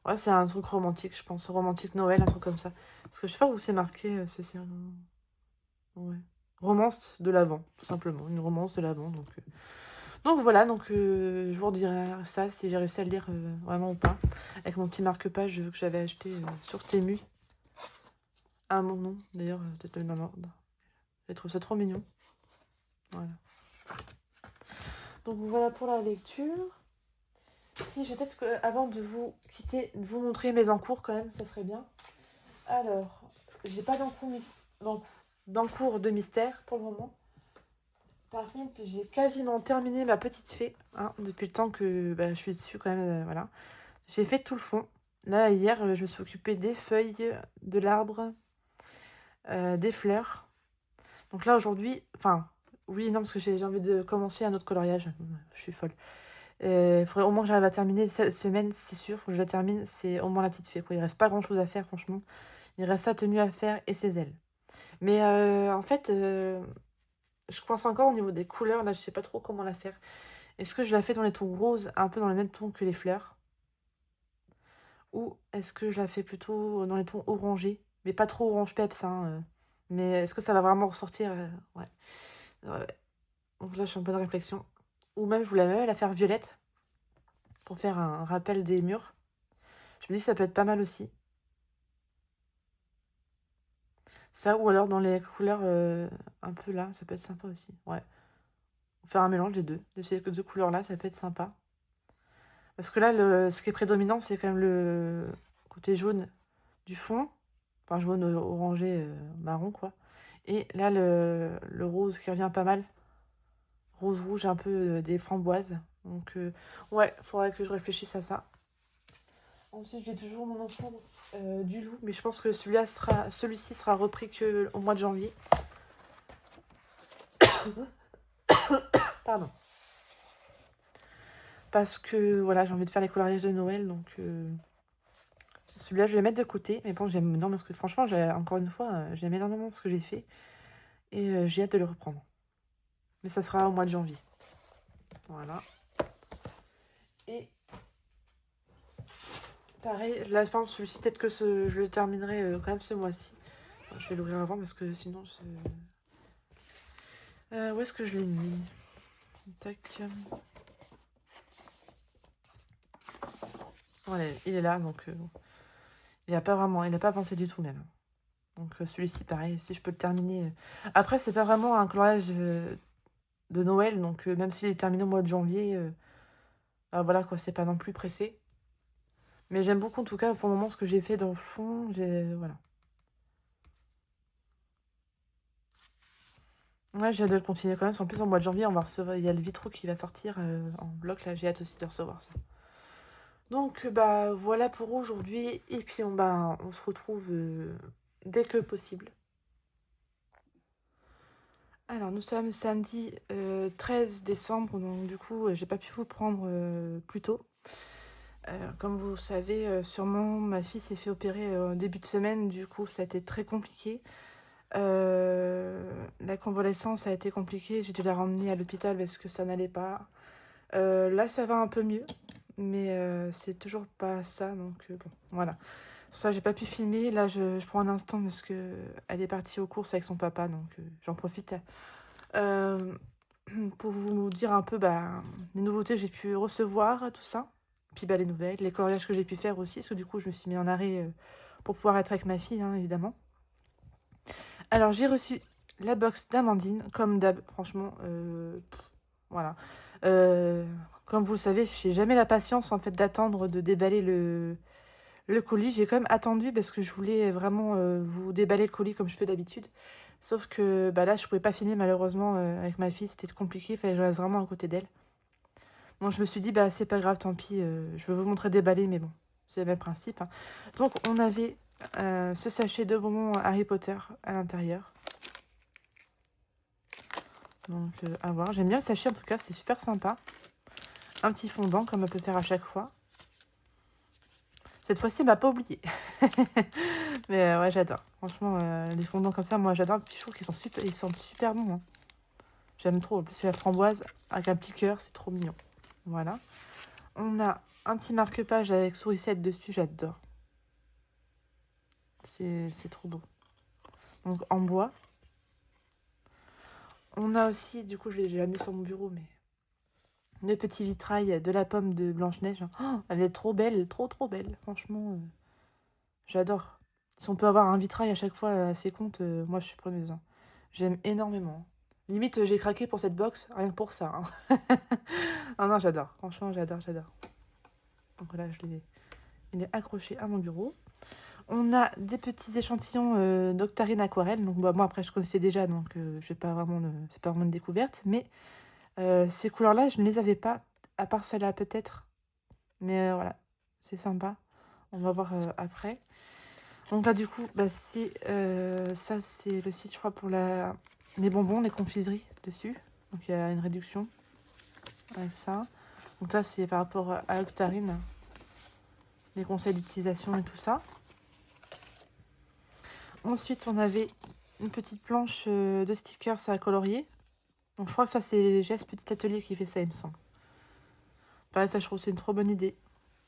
ouais, c'est un truc romantique, je pense. Romantique Noël, un truc comme ça. Parce que je sais pas où c'est marqué, ceci. Ouais. Romance de l'Avent, tout simplement. Une romance de l'Avent. Donc voilà, donc je vous redirai ça si j'ai réussi à le lire vraiment ou pas. Avec mon petit marque-page que j'avais acheté sur Temu. Ah mon nom, d'ailleurs, peut-être le même ordre. Je trouve ça trop mignon. Voilà. Donc voilà pour la lecture. Si j'ai peut-être avant de vous quitter, de vous montrer mes encours quand même, ça serait bien. Alors, j'ai pas d'encours de mystère pour le moment. Par contre, j'ai quasiment terminé ma petite fée, hein, depuis le temps que bah, je suis dessus quand même, voilà. J'ai fait tout le fond. Là, hier, je me suis occupée des feuilles, de l'arbre, des fleurs. Donc là, aujourd'hui, enfin, oui, non, parce que j'ai envie de commencer un autre coloriage. Je suis folle. Il faudrait au moins que j'arrive à terminer cette semaine, c'est sûr. Faut que je la termine. C'est au moins la petite fée, quoi. Il reste pas grand-chose à faire, franchement. Il reste sa tenue à faire et ses ailes. Mais en fait, je coince encore au niveau des couleurs. Là, je sais pas trop comment la faire. Est-ce que je la fais dans les tons roses, un peu dans le même ton que les fleurs? Ou est-ce que je la fais plutôt dans les tons orangés? Mais pas trop orange peps, hein. Mais est-ce que ça va vraiment ressortir? Ouais. Ouais. Donc là, je suis en pleine réflexion. Ou même, je voulais même la faire violette pour faire un rappel des murs. Je me dis que ça peut être pas mal aussi. Ça, ou alors dans les couleurs un peu là, ça peut être sympa aussi. Ouais. Faire un mélange des deux. De ces deux couleurs-là, ça peut être sympa. Parce que là, ce qui est prédominant, c'est quand même le côté jaune du fond. Enfin, jaune orangé marron, quoi. Et là, le rose qui revient pas mal. Rose rouge, un peu des framboises. Donc, ouais, faudrait que je réfléchisse à ça. Ensuite, j'ai toujours mon encours du loup. Mais je pense que celui-ci sera repris qu'au mois de janvier. Pardon. Parce que, voilà, j'ai envie de faire les coloriages de Noël. Donc, celui-là, je vais le mettre de côté. Mais bon, j'aime énormément parce que, franchement, encore une fois, j'aime énormément ce que j'ai fait. Et j'ai hâte de le reprendre. Mais ça sera au mois de janvier. Voilà. Et pareil, là, par exemple, celui-ci, peut-être que je le terminerai quand même ce mois-ci. Je vais l'ouvrir avant parce que sinon, où est-ce que je l'ai mis? Tac. Voilà, il est là, donc il n'a pas avancé du tout même. Donc celui-ci, pareil, si je peux le terminer. Après, c'est pas vraiment un coloriage de Noël, donc même s'il est terminé au mois de janvier, voilà quoi, c'est pas non plus pressé. Mais j'aime beaucoup en tout cas pour le moment ce que j'ai fait dans le fond, voilà. Ouais, j'ai hâte de le continuer quand même. En plus, en mois de janvier, on va recevoir. Il y a le Vitro qui va sortir en bloc. Là, j'ai hâte aussi de recevoir ça. Donc, bah voilà pour aujourd'hui. Et puis, on se retrouve dès que possible. Alors, nous sommes samedi 13 décembre. Donc, du coup, j'ai pas pu vous prendre plus tôt. Comme vous savez, sûrement, ma fille s'est fait opérer en début de semaine, du coup, ça a été très compliqué. La convalescence a été compliquée, j'ai dû la ramener à l'hôpital parce que ça n'allait pas. Là, ça va un peu mieux, mais c'est toujours pas ça, donc bon, voilà. Sur ça, j'ai pas pu filmer. Là, je prends un instant parce que elle est partie aux courses avec son papa, donc j'en profite. Euh, pour vous dire un peu bah, les nouveautés que j'ai pu recevoir, tout ça. Puis bah, les nouvelles, les coloriages que j'ai pu faire aussi, parce que du coup, je me suis mis en arrêt pour pouvoir être avec ma fille, hein, évidemment. Alors, j'ai reçu la box d'Amandine, comme d'hab, franchement, voilà. Euh, Comme vous le savez, je n'ai jamais la patience en fait d'attendre de déballer le colis. J'ai quand même attendu parce que je voulais vraiment vous déballer le colis comme je fais d'habitude. Sauf que bah là, je pouvais pas filmer malheureusement avec ma fille, c'était compliqué, il fallait que je reste vraiment à côté d'elle. Donc je me suis dit, bah c'est pas grave, tant pis, je vais vous montrer déballer, mais bon, c'est le même principe, hein. Donc on avait ce sachet de bonbons Harry Potter à l'intérieur. Donc à voir, j'aime bien le sachet en tout cas, c'est super sympa. Un petit fondant comme elle peut faire à chaque fois. Cette fois-ci, elle m'a pas oublié. Mais ouais, j'adore. Franchement, les fondants comme ça, moi j'adore. Puis je trouve qu'ils sont super, ils sentent super bons, hein. J'aime trop. En plus, la framboise avec un petit cœur, c'est trop mignon. Voilà. On a un petit marque-page avec sourisette dessus, j'adore. C'est trop beau. Donc en bois. On a aussi, du coup, je l'ai mis sur mon bureau, mais le petit vitrail de la pomme de Blanche-Neige. Oh, elle est trop belle, trop belle. Franchement, j'adore. Si on peut avoir un vitrail à chaque fois à ses comptes, moi je suis preneuse, hein. J'aime énormément. Limite, j'ai craqué pour cette box, rien que pour ça, hein. Ah non, j'adore. Franchement, j'adore. Donc voilà, il est accroché à mon bureau. On a des petits échantillons d'Octarine Aquarelle. Donc bah, moi, après, je connaissais déjà, donc je vais pas vraiment c'est pas vraiment une découverte. Mais ces couleurs-là, je ne les avais pas, à part celle-là peut-être. Mais voilà, c'est sympa. On va voir après. Donc là, du coup, bah, ça, c'est le site, je crois, pour les bonbons, les confiseries dessus. Donc il y a une réduction avec ça. Donc là, c'est par rapport à Octarine, les conseils d'utilisation et tout ça. Ensuite, on avait une petite planche de stickers à colorier. Donc je crois que ça, c'est GS Petit Atelier qui fait ça, il me semble. Pareil, ça, je trouve que c'est une trop bonne idée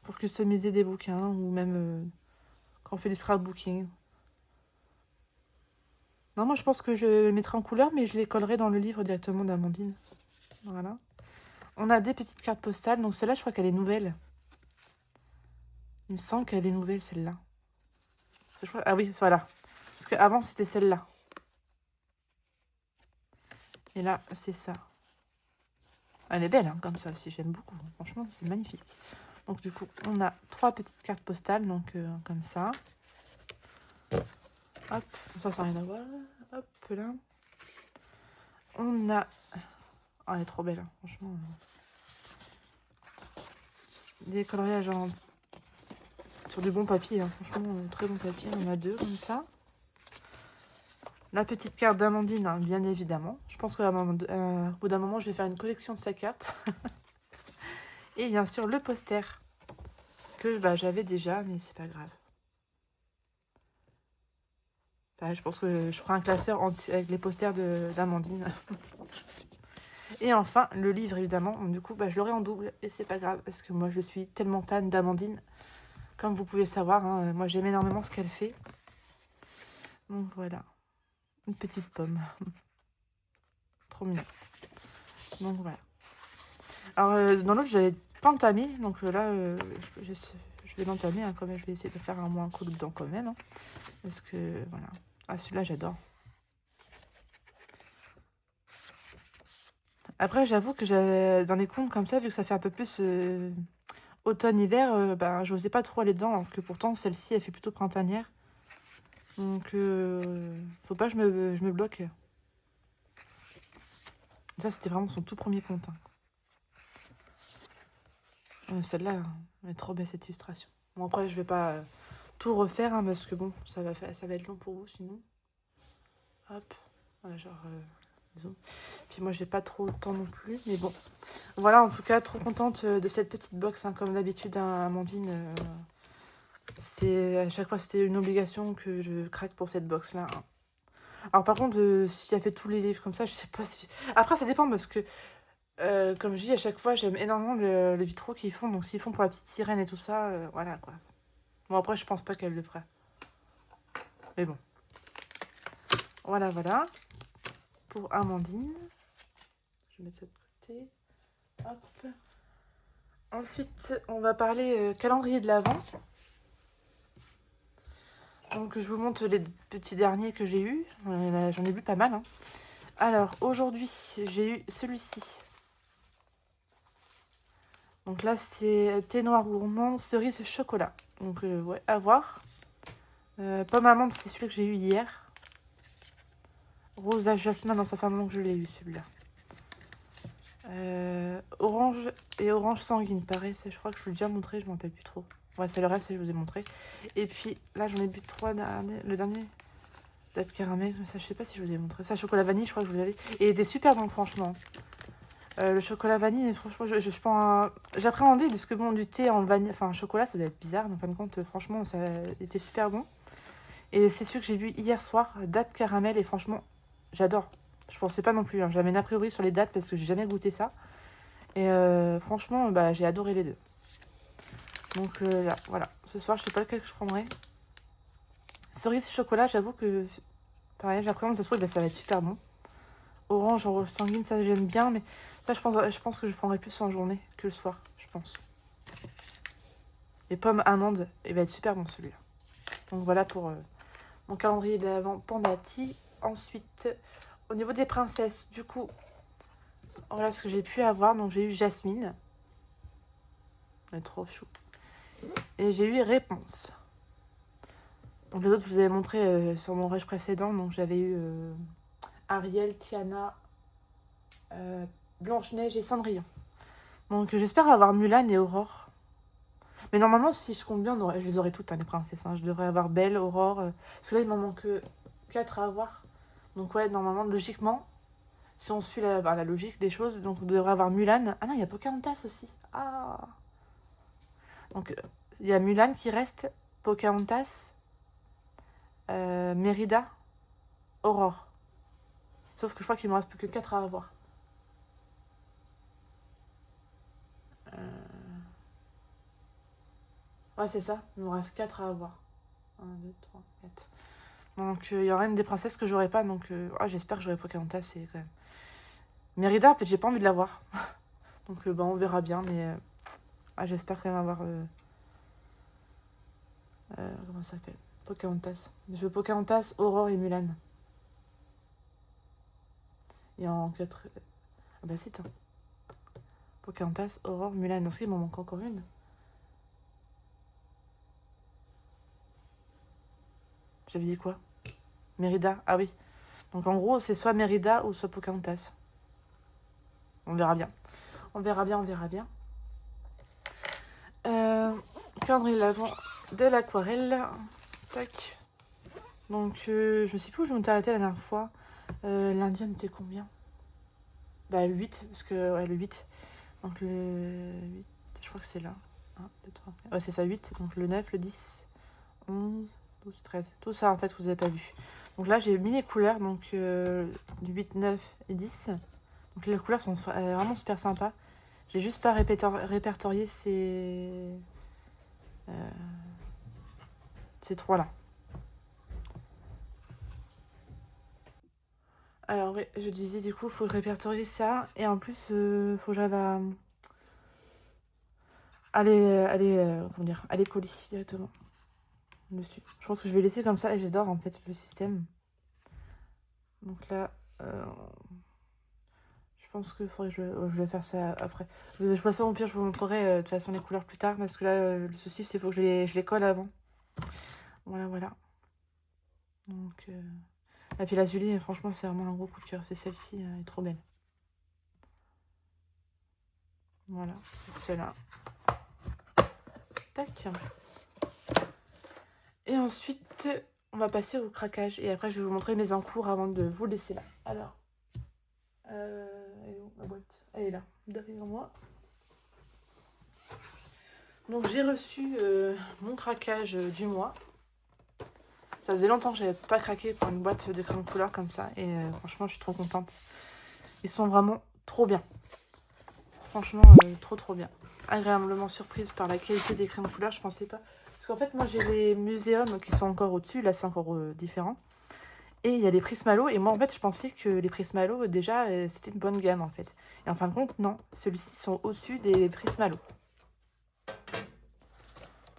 pour customiser des bouquins ou même quand on fait du scrapbooking. Non, moi, je pense que je les mettrai en couleur, mais je les collerai dans le livre directement d'Amandine. Voilà. On a des petites cartes postales. Donc celle-là, je crois qu'elle est nouvelle. Il me semble qu'elle est nouvelle, celle-là. Ah oui, voilà. Parce qu'avant, c'était celle-là. Et là, c'est ça. Elle est belle, hein, comme ça aussi. J'aime beaucoup. Franchement, c'est magnifique. Donc du coup, on a 3 petites cartes postales. Donc comme ça. Hop. Ça n'a rien à voir. Hop, là. On a... Oh, elle est trop belle, hein, franchement. Des coloriages sur du bon papier, hein, franchement, très bon papier. On a 2 comme ça. La petite carte d'Amandine, hein, bien évidemment. Je pense qu'au bout d'un moment, je vais faire une collection de sa carte. Et bien sûr, le poster que bah, j'avais déjà, mais c'est pas grave. Bah, je pense que je ferai un classeur avec les posters d'Amandine. Et enfin, le livre, évidemment. Du coup, bah, je l'aurai en double et c'est pas grave parce que moi, je suis tellement fan d'Amandine. Comme vous pouvez le savoir, hein, moi, j'aime énormément ce qu'elle fait. Donc voilà, une petite pomme. Trop mignon. Donc voilà. Alors, dans l'autre, j'avais pas entamé. Donc là, je vais l'entamer, hein, quand même. Je vais essayer de faire un coup dedans quand même, hein, parce que, voilà. Ah, celui-là, j'adore. Après, j'avoue que dans les comptes comme ça, vu que ça fait un peu plus automne-hiver, ben, j'osais pas trop aller dedans, alors que pourtant, celle-ci, elle fait plutôt printanière. Donc, faut pas que je me bloque. Ça, c'était vraiment son tout premier compte, hein. Celle-là, elle est trop belle, cette illustration. Bon, après, je vais pas tout refaire, hein, parce que bon, ça va être long pour vous, sinon. Hop. Voilà, genre... disons. Puis moi, j'ai pas trop le temps non plus, mais bon. Voilà, en tout cas, trop contente de cette petite box, hein, comme d'habitude, hein, Amandine. À chaque fois, c'était une obligation que je craque pour cette box-là, hein. Alors par contre, si elle fait tous les livres comme ça, je sais pas si... Après, ça dépend parce que, comme je dis, à chaque fois, j'aime énormément le vitraux qu'ils font. Donc s'ils font pour la petite sirène et tout ça, voilà quoi. Bon, après, je pense pas qu'elle le ferait. Mais bon. Voilà, voilà. Pour Amandine. Je vais mettre ça de côté. Hop. Ensuite, on va parler calendrier de l'Avent. Donc, je vous montre les petits derniers que j'ai eus. J'en ai vu pas mal, hein. Alors, aujourd'hui, j'ai eu celui-ci. Donc là, c'est thé noir gourmand, cerise chocolat. Donc, ouais, à voir. Pomme amande, c'est celui que j'ai eu hier. Rose à jasmin, dans sa femme que je l'ai eu, celui-là. Orange et orange sanguine, pareil, ça, je crois que je vous l'ai déjà montré, je m'en rappelle plus trop. Ouais, c'est le reste, ça, je vous ai montré. Et puis là, j'en ai bu 3 derniers. Le dernier, date caramel, mais ça, je sais pas si je vous ai montré. Ça, chocolat vanille, je crois que je vous l'avais. Et il était super bon, franchement. Le chocolat vanille, franchement, j'appréhendais parce que bon, du thé en vanille, enfin, chocolat, ça doit être bizarre, mais en fin de compte, franchement, ça était super bon. Et c'est celui que j'ai bu hier soir, date caramel, et franchement, j'adore. Je pensais pas non plus, hein. J'avais une a priori sur les dates parce que j'ai jamais goûté ça. Et franchement, bah, j'ai adoré les deux. Donc là, voilà. Ce soir, je sais pas lequel que je prendrai. Cerise chocolat, j'avoue que pareil, j'appréhende, ça se trouve, bah, ça va être super bon. Orange, sanguine, ça j'aime bien, mais ça je pense que je prendrai plus en journée que le soir, je pense. Et pomme amande, il va être super bon celui-là. Donc voilà pour mon calendrier de l'Avent Pandati. Ensuite, au niveau des princesses, du coup, voilà ce que j'ai pu avoir. Donc j'ai eu Jasmine. Elle est trop chou. Et j'ai eu Réponse. Donc les autres, je vous avais montré sur mon rush précédent. Donc j'avais eu Ariel, Tiana, Blanche-Neige et Cendrillon. Donc j'espère avoir Mulan et Aurore. Mais normalement, si je compte bien, je les aurai toutes, hein, les princesses, hein. Je devrais avoir Belle, Aurore. Parce que là, il m'en manque 4 à avoir. Donc ouais, normalement, logiquement, si on suit la logique des choses, donc on devrait avoir Mulan. Ah non, il y a Pocahontas aussi. Ah. Donc il y a Mulan qui reste, Pocahontas, Mérida, Aurore. Sauf que je crois qu'il me reste plus que 4 à avoir. Ouais, c'est ça. Il me reste 4 à avoir. 1, 2, 3, 4. Donc il y aura une des princesses que j'aurai pas. Donc j'espère que j'aurai Pocahontas. C'est quand même... Mérida, en fait, j'ai pas envie de l'avoir. Donc bah, on verra bien. Mais j'espère quand même avoir... comment ça s'appelle? Pocahontas. Je veux Pocahontas, Aurore et Mulan. Et en 4... Ah bah c'est toi. Pocahontas, Aurore, Mulan. Dans ce cas, il m'en manque encore une. J'avais dit quoi? Mérida. Ah oui. Donc en gros, c'est soit Mérida ou soit Pocahontas. On verra bien. On verra bien, on verra bien. Calendrier de l'Avent de l'aquarelle. Tac. Donc je sais plus où je m'étais arrêtée la dernière fois. L'Indienne était combien? Bah le 8, parce que ouais, le 8. Donc le 8, je crois que c'est là. 1, 2, 3, 4. Ouais, c'est ça, 8. Donc le 9, le 10, 11, 12, 13. Tout ça en fait, vous n'avez pas vu. Donc là, j'ai mis les couleurs, donc du 8, 9 et 10. Donc les couleurs sont vraiment super sympas. J'ai juste pas répertorié ces trois-là. Alors oui, je disais du coup, faut que je répertorie ça. Et en plus, faut que j'arrive à aller coller directement dessus. Je pense que je vais laisser comme ça et j'adore en fait le système. Donc là, je pense qu'il faudrait que je vais faire ça après. De toute façon, au pire, je vous montrerai de toute façon les couleurs plus tard parce que là, le souci, c'est qu'il faut que je les colle avant. Voilà, voilà. Donc, et puis la Zulie, franchement, c'est vraiment un gros coup de cœur. C'est celle-ci, elle est trop belle. Voilà, c'est celle-là. Tac. Et ensuite, on va passer au craquage. Et après, je vais vous montrer mes encours avant de vous laisser là. Alors, Elle est où la boîte? Elle est là, derrière moi. Donc j'ai reçu mon craquage du mois. Ça faisait longtemps que j'avais pas craqué pour une boîte de crayons de couleur comme ça. Et franchement, je suis trop contente. Ils sont vraiment trop bien. Franchement, trop bien. Agréablement surprise par la qualité des crayons de couleur, je pensais pas. Parce qu'en fait, moi j'ai les muséums qui sont encore au-dessus. Là, c'est encore différent. Et il y a les Prismalo. Et moi, en fait, je pensais que les Prismalo, déjà, c'était une bonne gamme, en fait. Et en fin de compte, non. Ceux-ci sont au-dessus des Prismalo.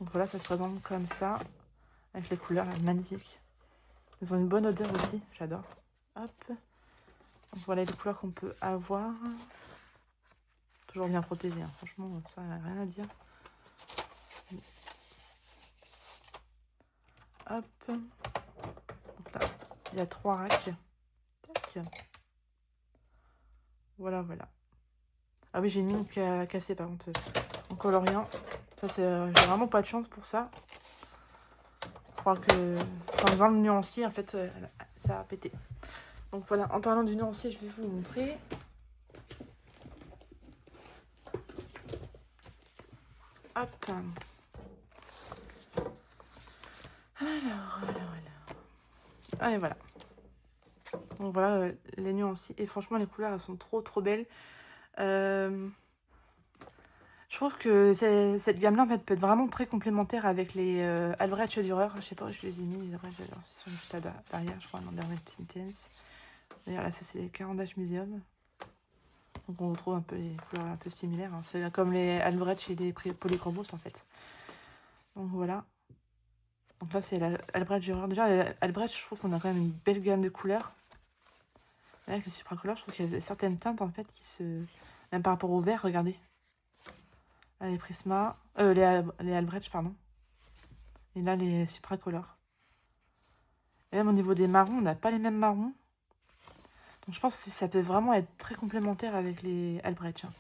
Donc voilà, ça se présente comme ça. Avec les couleurs magnifiques. Ils ont une bonne odeur aussi, j'adore. Hop. Donc voilà les couleurs qu'on peut avoir. Toujours bien protégé, hein. Franchement, ça, rien à dire. Hop. Donc là, il y a 3 racks. Tac. Voilà. Ah oui, j'ai une mine qui a cassé par contre en coloriant. Ça, j'ai vraiment pas de chance pour ça. Je crois que sans un nuancier, en fait, ça a pété. Donc voilà, en parlant du nuancier, je vais vous montrer. Hop. Alors. Ah et voilà. Donc voilà les nuanciers. Et franchement, les couleurs, elles sont trop belles. Je trouve que cette gamme-là, en fait, peut être vraiment très complémentaire avec les Albrecht Dürer. Je sais pas où je les ai mis, les Albrecht Dürer. Ils sont juste derrière, je crois, dans Albrecht Intense. D'ailleurs, là, ça, c'est les Carandache Museum. Donc, on retrouve un peu les couleurs un peu similaires, hein. C'est comme les Albrecht et les Polychromos, en fait. Donc, voilà. Donc là, c'est l'Albrecht Dürer. Déjà, Albrecht, je trouve qu'on a quand même une belle gamme de couleurs. Là, avec les supracolores, je trouve qu'il y a certaines teintes, en fait, qui se... Même par rapport au vert, regardez. Là, les Prisma, les Albrecht, pardon. Et là, les supracolores. Et même au niveau des marrons, on n'a pas les mêmes marrons. Donc je pense que ça peut vraiment être très complémentaire avec les Albrecht, hein.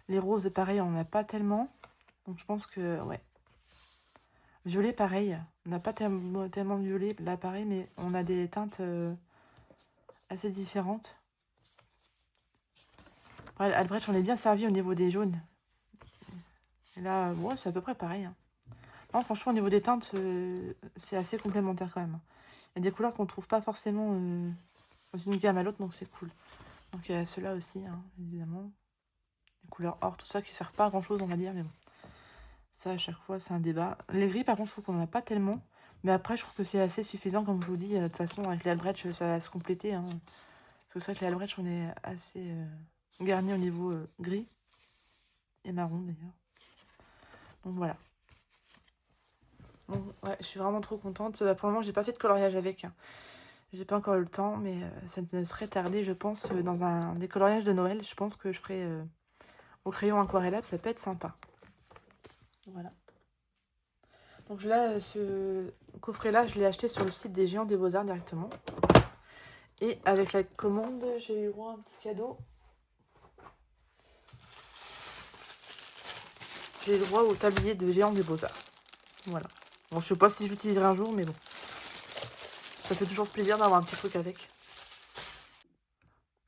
Les roses, pareil, on n'a pas tellement. Donc je pense que, ouais. Violet, pareil. On n'a pas tellement de violet, là, pareil, mais on a des teintes assez différentes. Après, Albrecht, on est bien servi au niveau des jaunes. Et là, ouais, c'est à peu près pareil, hein. Non, franchement, au niveau des teintes, c'est assez complémentaire quand même. Il y a des couleurs qu'on ne trouve pas forcément dans une gamme à l'autre, donc c'est cool. Donc il y a ceux-là aussi, hein, évidemment. Les couleurs or, tout ça, qui ne servent pas à grand-chose, on va dire, mais bon. Ça, à chaque fois, c'est un débat. Les gris, par contre, je trouve qu'on n'en a pas tellement. Mais après, je trouve que c'est assez suffisant, comme je vous dis. De toute façon, avec les Albrecht, ça va se compléter, hein. Parce que c'est vrai que les Albrecht, on est assez garni au niveau gris. Et marron, d'ailleurs. Donc voilà. Donc, ouais, je suis vraiment trop contente. Pour le moment, j'ai pas fait de coloriage avec, hein. J'ai pas encore eu le temps, mais ça ne serait tardé, je pense, dans des coloriages de Noël. Je pense que je ferai au crayon aquarellable, ça peut être sympa. Voilà. Donc là, ce coffret-là, je l'ai acheté sur le site des Géants des Beaux-Arts directement. Et avec la commande, j'ai eu droit à un petit cadeau. J'ai eu droit au tablier de Géants des Beaux-Arts. Voilà. Bon, je sais pas si je l'utiliserai un jour, mais bon. Ça fait toujours plaisir d'avoir un petit truc avec.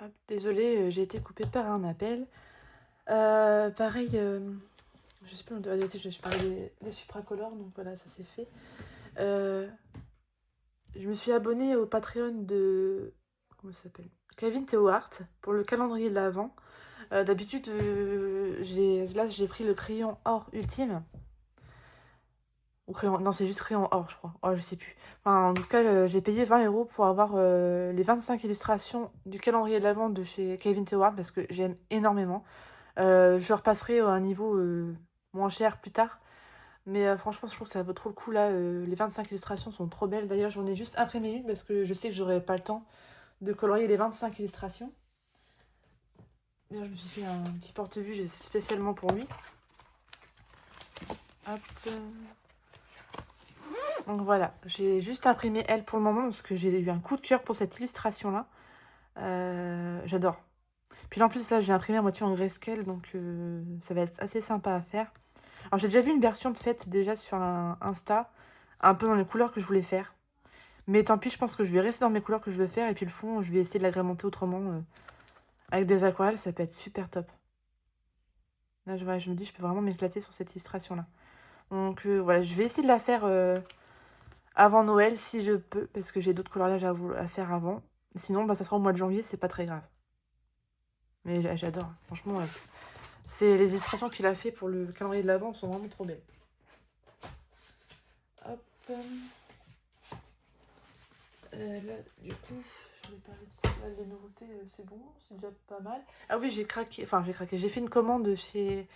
Hop, désolée, j'ai été coupée par un appel. Pareil, je sais plus, je parlais des supracolores, donc voilà, ça c'est fait. Je me suis abonnée au Patreon de... Comment ça s'appelle? Kevin Théohart pour le calendrier de l'Avent. D'habitude, là j'ai pris le crayon or ultime. Ou crayon... Non, c'est juste crayon or, je crois. Oh, je sais plus. Enfin, en tout cas, j'ai payé 20 € pour avoir les 25 illustrations du calendrier de l'Avent de chez Kevin Théohart parce que j'aime énormément. Je repasserai à un niveau moins cher plus tard. Mais franchement, je trouve que ça vaut trop le coup là. Les 25 illustrations sont trop belles. D'ailleurs, j'en ai juste imprimé une parce que je sais que j'aurai pas le temps de colorier les 25 illustrations. D'ailleurs, je me suis fait un petit porte-vue spécialement pour lui. Hop. Donc voilà, j'ai juste imprimé elle pour le moment parce que j'ai eu un coup de cœur pour cette illustration là. J'adore. Puis là, en plus, là, j'ai imprimé à moitié en grayscale, donc ça va être assez sympa à faire. Alors, j'ai déjà vu une version de faite déjà sur un Insta, un peu dans les couleurs que je voulais faire. Mais tant pis, je pense que je vais rester dans mes couleurs que je veux faire. Et puis le fond, je vais essayer de l'agrémenter autrement Avec des aquarelles, ça peut être super top. Là, je me dis, je peux vraiment m'éclater sur cette illustration-là. Donc voilà, je vais essayer de la faire avant Noël si je peux, parce que j'ai d'autres coloriages à faire avant. Sinon, bah, ça sera au mois de janvier, c'est pas très grave. Mais j'adore, franchement. C'est les illustrations qu'il a fait pour le calendrier de l'Avent sont vraiment trop belles. Hop. Là, du coup, je vais parler de quoi? Là, les nouveautés, c'est bon, c'est déjà pas mal. Ah oui, j'ai craqué, enfin j'ai craqué, j'ai fait une commande chez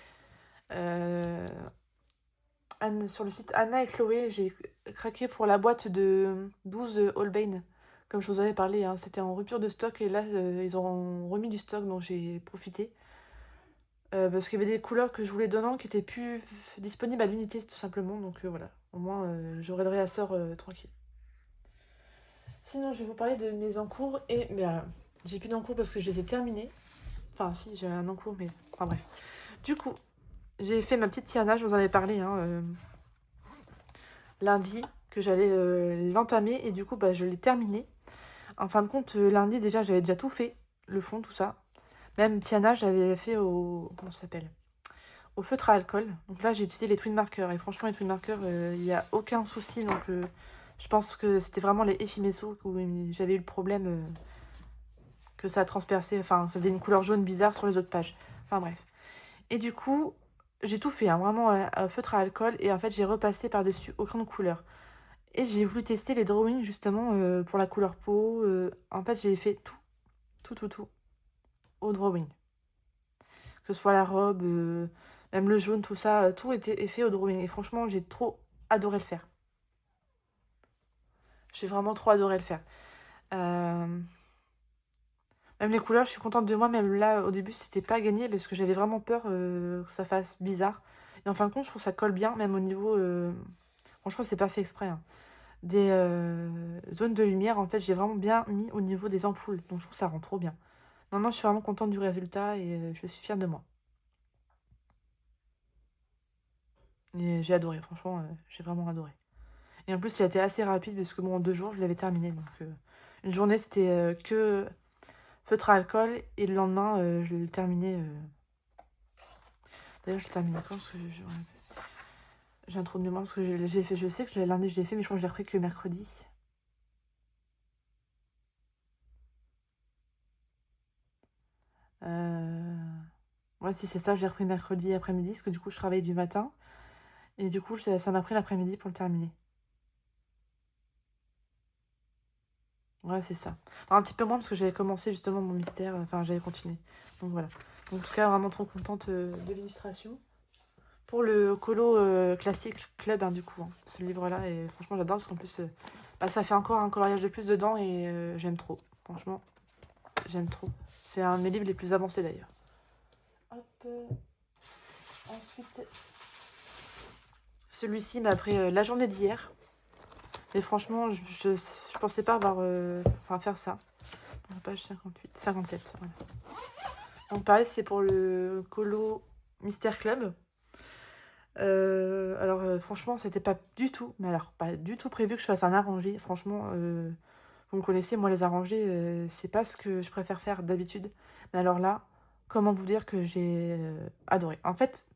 sur le site Anna et Chloé. J'ai craqué pour la boîte de 12 Holbein. Comme je vous avais parlé, hein, c'était en rupture de stock et là, ils ont remis du stock, donc j'ai profité. Parce qu'il y avait des couleurs que je voulais donner qui étaient plus disponibles à l'unité, tout simplement. Donc voilà, au moins j'aurai le réassort tranquille. Sinon, je vais vous parler de mes encours et j'ai plus d'encours parce que je les ai terminés. Enfin, si, j'ai un encours, mais enfin bref. Du coup, j'ai fait ma petite Tiana, je vous en avais parlé lundi, que j'allais l'entamer et du coup, bah, je l'ai terminé. En fin de compte, lundi, déjà, j'avais déjà tout fait, le fond, tout ça. Même Tiana, j'avais fait au. Comment ça s'appelle? Au feutre à alcool. Donc là, j'ai utilisé les twin markers. Et franchement, les twin markers, il n'y a aucun souci. Donc, je pense que c'était vraiment les Effimesso où j'avais eu le problème que ça a transpercé. Enfin, ça faisait une couleur jaune bizarre sur les autres pages. Enfin, bref. Et du coup, j'ai tout fait, hein, vraiment feutre à alcool. Et en fait, j'ai repassé par-dessus au crayon de couleur. Et j'ai voulu tester les drawings justement pour la couleur peau. En fait, j'ai fait tout au drawing. Que ce soit la robe, même le jaune, tout ça, tout était fait au drawing. Et franchement, j'ai trop adoré le faire. J'ai vraiment trop adoré le faire. Euh, Même les couleurs, je suis contente de moi. Même là, au début, c'était pas gagné parce que j'avais vraiment peur que ça fasse bizarre. Et en fin de compte, je trouve que ça colle bien, même au niveau. Franchement, c'est pas fait exprès, hein. Des zones de lumière, en fait, j'ai vraiment bien mis au niveau des ampoules. Donc, je trouve que ça rend trop bien. Non, non, je suis vraiment contente du résultat et je suis fière de moi. Et j'ai adoré, franchement, j'ai vraiment adoré. Et en plus, il a été assez rapide parce que bon, en 2 jours, je l'avais terminé. Donc, une journée, c'était que feutre à alcool et le lendemain, je l'ai terminé. D'ailleurs, je l'ai terminé quand? Parce que j'ai un trou de mémoire. Parce que j'ai fait, je sais que lundi, je l'ai fait, mais je crois que je l'ai repris que mercredi. Ouais, si c'est ça, j'ai repris mercredi après-midi, parce que du coup, je travaille du matin. Et du coup, ça m'a pris l'après-midi pour le terminer. Ouais, c'est ça. Enfin, un petit peu moins, parce que j'avais commencé justement mon mystère. Enfin, j'avais continué. Donc voilà. Donc, en tout cas, vraiment trop contente de l'illustration. Pour le colo classique club, hein, du coup, hein, ce livre-là. Et franchement, j'adore, parce qu'en plus, bah, ça fait encore un coloriage de plus dedans, et j'aime trop. Franchement, j'aime trop. C'est un de mes livres les plus avancés, d'ailleurs. Hop. Ensuite, celui-ci m'a pris la journée d'hier. Et franchement, je pensais pas avoir... faire ça. Page 58, 57. Voilà. Donc pareil, c'est pour le colo Mystère Club. Alors franchement, c'était pas du tout, mais alors pas du tout prévu que je fasse un arrangé. Franchement, vous me connaissez, moi les arrangés, c'est pas ce que je préfère faire d'habitude. Mais alors là, comment vous dire que j'ai adoré. En fait,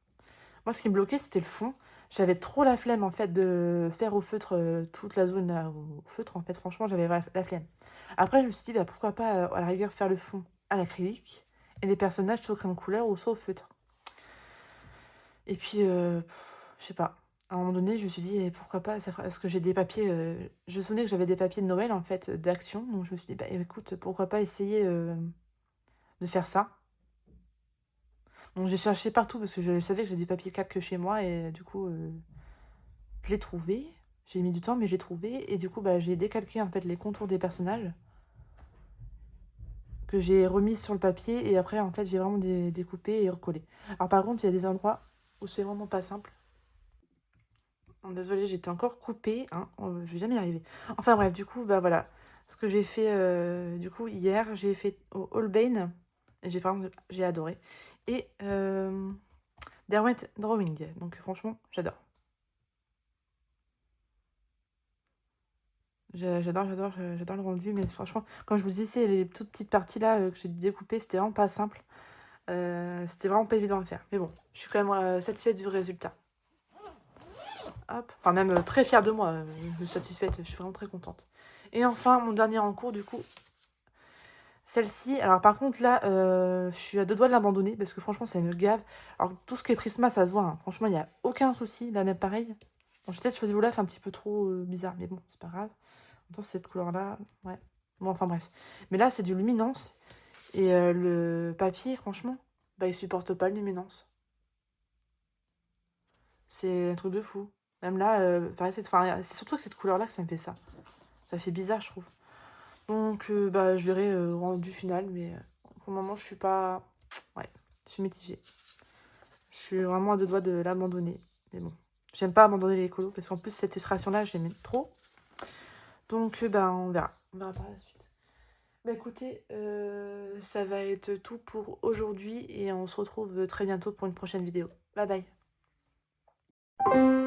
moi ce qui me bloquait, c'était le fond. J'avais trop la flemme en fait de faire au feutre toute la zone là, au feutre. En fait, franchement, j'avais la flemme. Après, je me suis dit, bah, pourquoi pas à la rigueur faire le fond à l'acrylique et les personnages soit au crayon de couleur ou soit au feutre. Et puis, je sais pas. À un moment donné, je me suis dit, pourquoi pas, parce que j'ai des papiers. Je me souvenais que j'avais des papiers de Noël, en fait, d'action. Donc, je me suis dit, bah écoute, pourquoi pas essayer de faire ça. Donc, j'ai cherché partout parce que je savais que j'ai des papiers calques chez moi. Et du coup, je l'ai trouvé. J'ai mis du temps, mais j'ai trouvé. Et du coup, bah, j'ai décalqué, en fait, les contours des personnages que j'ai remis sur le papier. Et après, en fait, j'ai vraiment découpé et recollé. Alors, par contre, il y a des endroits où c'est vraiment pas simple. Oh, désolée, j'étais encore coupée, hein, je vais jamais y arriver. Enfin bref, du coup, bah voilà. Ce que j'ai fait du coup hier, j'ai fait au Holbein. Et par exemple, j'ai adoré. Et Derwent Drawing. Donc franchement, j'adore. J'adore le rendu, mais franchement, comme je vous dis, c'est les toutes petites parties là que j'ai découpées, c'était vraiment pas simple. C'était vraiment pas évident à faire. Mais bon, je suis quand même satisfaite du résultat. Hop. Enfin, même très fière de moi, satisfaite, je suis vraiment très contente. Et enfin, mon dernier en cours, du coup, celle-ci. Alors, par contre, là, je suis à deux doigts de l'abandonner parce que franchement, ça me gave. Alors, tout ce qui est Prisma, ça se voit, hein. Franchement, il n'y a aucun souci. Là, même pareil. Bon, j'ai peut-être choisi Olaf un petit peu trop bizarre, mais bon, c'est pas grave. Attends, cette couleur-là, ouais. Bon, enfin bref. Mais là, c'est du luminance. Et le papier, franchement, bah, il supporte pas le luminance. C'est un truc de fou. Même là, pareil, c'est surtout que cette couleur-là que ça me fait ça. Ça fait bizarre, je trouve. Donc, bah, je verrai au rendu final, mais pour le moment, je suis pas... Ouais, je suis mitigée. Je suis vraiment à deux doigts de l'abandonner. Mais bon, j'aime pas abandonner les colos, parce qu'en plus, cette illustration-là, j'aime trop. Donc, bah, on verra. On verra par la suite. Bah écoutez, ça va être tout pour aujourd'hui, et on se retrouve très bientôt pour une prochaine vidéo. Bye bye.